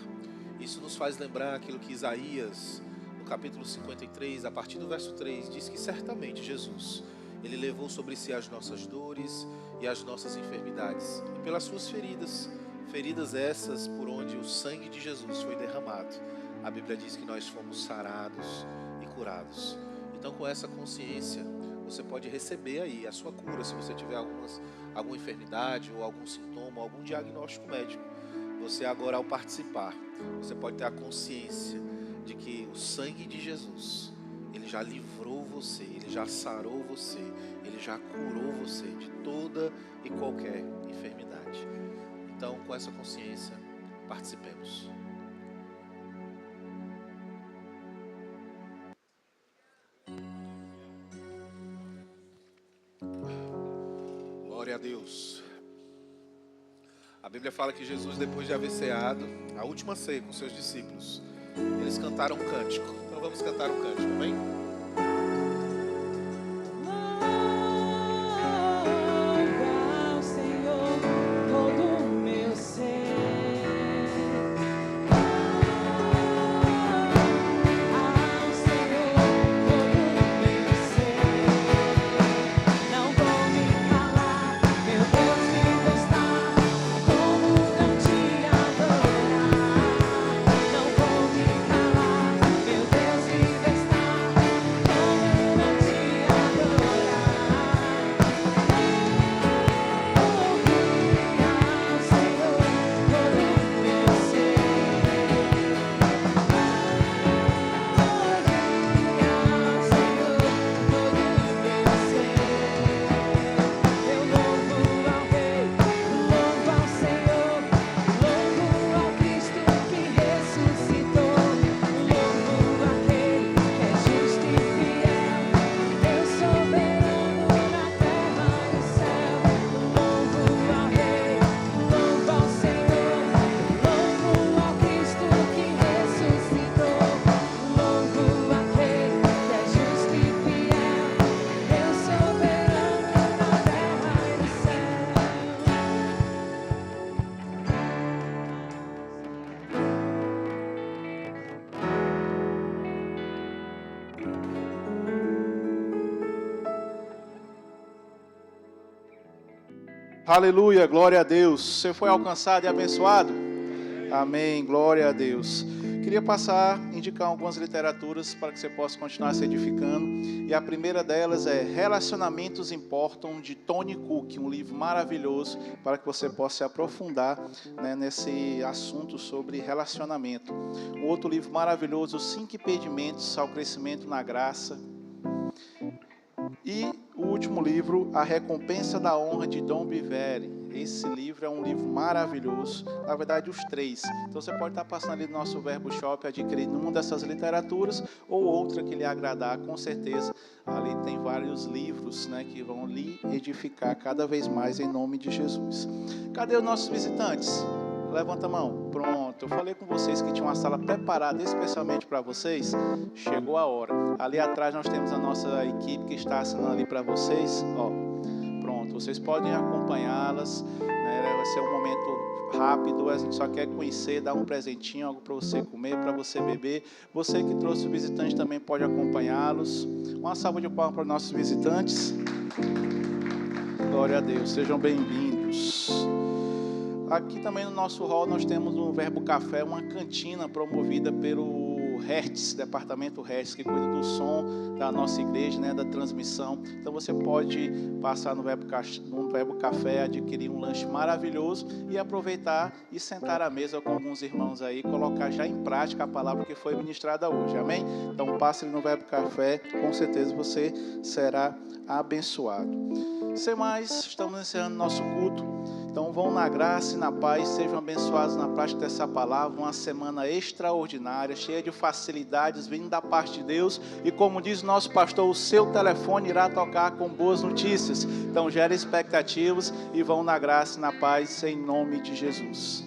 [SPEAKER 4] Isso nos faz lembrar aquilo que Isaías, no capítulo 53, a partir do verso 3, diz que certamente Jesus, ele levou sobre si as nossas dores e as nossas enfermidades. E pelas suas feridas, feridas essas por onde o sangue de Jesus foi derramado, a Bíblia diz que nós fomos sarados e curados. Então, com essa consciência, você pode receber aí a sua cura, se você tiver alguma enfermidade ou algum sintoma, algum diagnóstico médico. Você agora, ao participar, você pode ter a consciência de que o sangue de Jesus, ele já livrou você, ele já sarou você, ele já curou você de toda e qualquer enfermidade. Então, com essa consciência, participemos. Glória a Deus. A Bíblia fala que Jesus, depois de haver ceado, a última ceia com seus discípulos, eles cantaram um cântico. Então vamos cantar um cântico, amém?
[SPEAKER 5] Meu Deus, vive está
[SPEAKER 1] Aleluia, glória a Deus. Você foi alcançado e abençoado? Amém, glória a Deus. Queria indicar algumas literaturas para que você possa continuar se edificando. E a primeira delas é Relacionamentos Importam, de Tony Cook, um livro maravilhoso para que você possa se aprofundar, né, nesse assunto sobre relacionamento. Um outro livro maravilhoso, Os 5 Impedimentos ao Crescimento na Graça. E o último livro, A Recompensa da Honra, de Don Biveri. Esse livro é um livro maravilhoso, na verdade os 3. Então você pode estar passando ali no nosso Verbo Shop, adquirindo uma dessas literaturas ou outra que lhe agradar, com certeza. Ali tem vários livros, né, que vão lhe edificar cada vez mais em nome de Jesus. Cadê os nossos visitantes? Levanta a mão. Pronto, eu falei com vocês que tinha uma sala preparada especialmente para vocês. Chegou a hora. Ali atrás nós temos a nossa equipe que está assinando ali para vocês. Ó, pronto, vocês podem acompanhá-las, né? Vai ser um momento rápido. A gente só quer conhecer, dar um presentinho, algo para você comer, para você beber. Você que trouxe o visitante também pode acompanhá-los. Uma salva de palmas para os nossos visitantes. Glória a Deus, sejam bem-vindos. Aqui também no nosso hall nós temos no Verbo Café uma cantina promovida pelo Hertz, departamento Hertz, que cuida do som da nossa igreja, né, da transmissão. Então você pode passar no Verbo Café, adquirir um lanche maravilhoso e aproveitar e sentar à mesa com alguns irmãos aí, colocar já em prática a palavra que foi ministrada hoje, amém? Então passe no Verbo Café, com certeza você será abençoado. Sem mais, estamos encerrando nosso culto. Então vão na graça e na paz, sejam abençoados na prática dessa palavra, uma semana extraordinária, cheia de facilidades vindo da parte de Deus, e como diz o nosso pastor, o seu telefone irá tocar com boas notícias. Então gere expectativas e vão na graça e na paz, em nome de Jesus.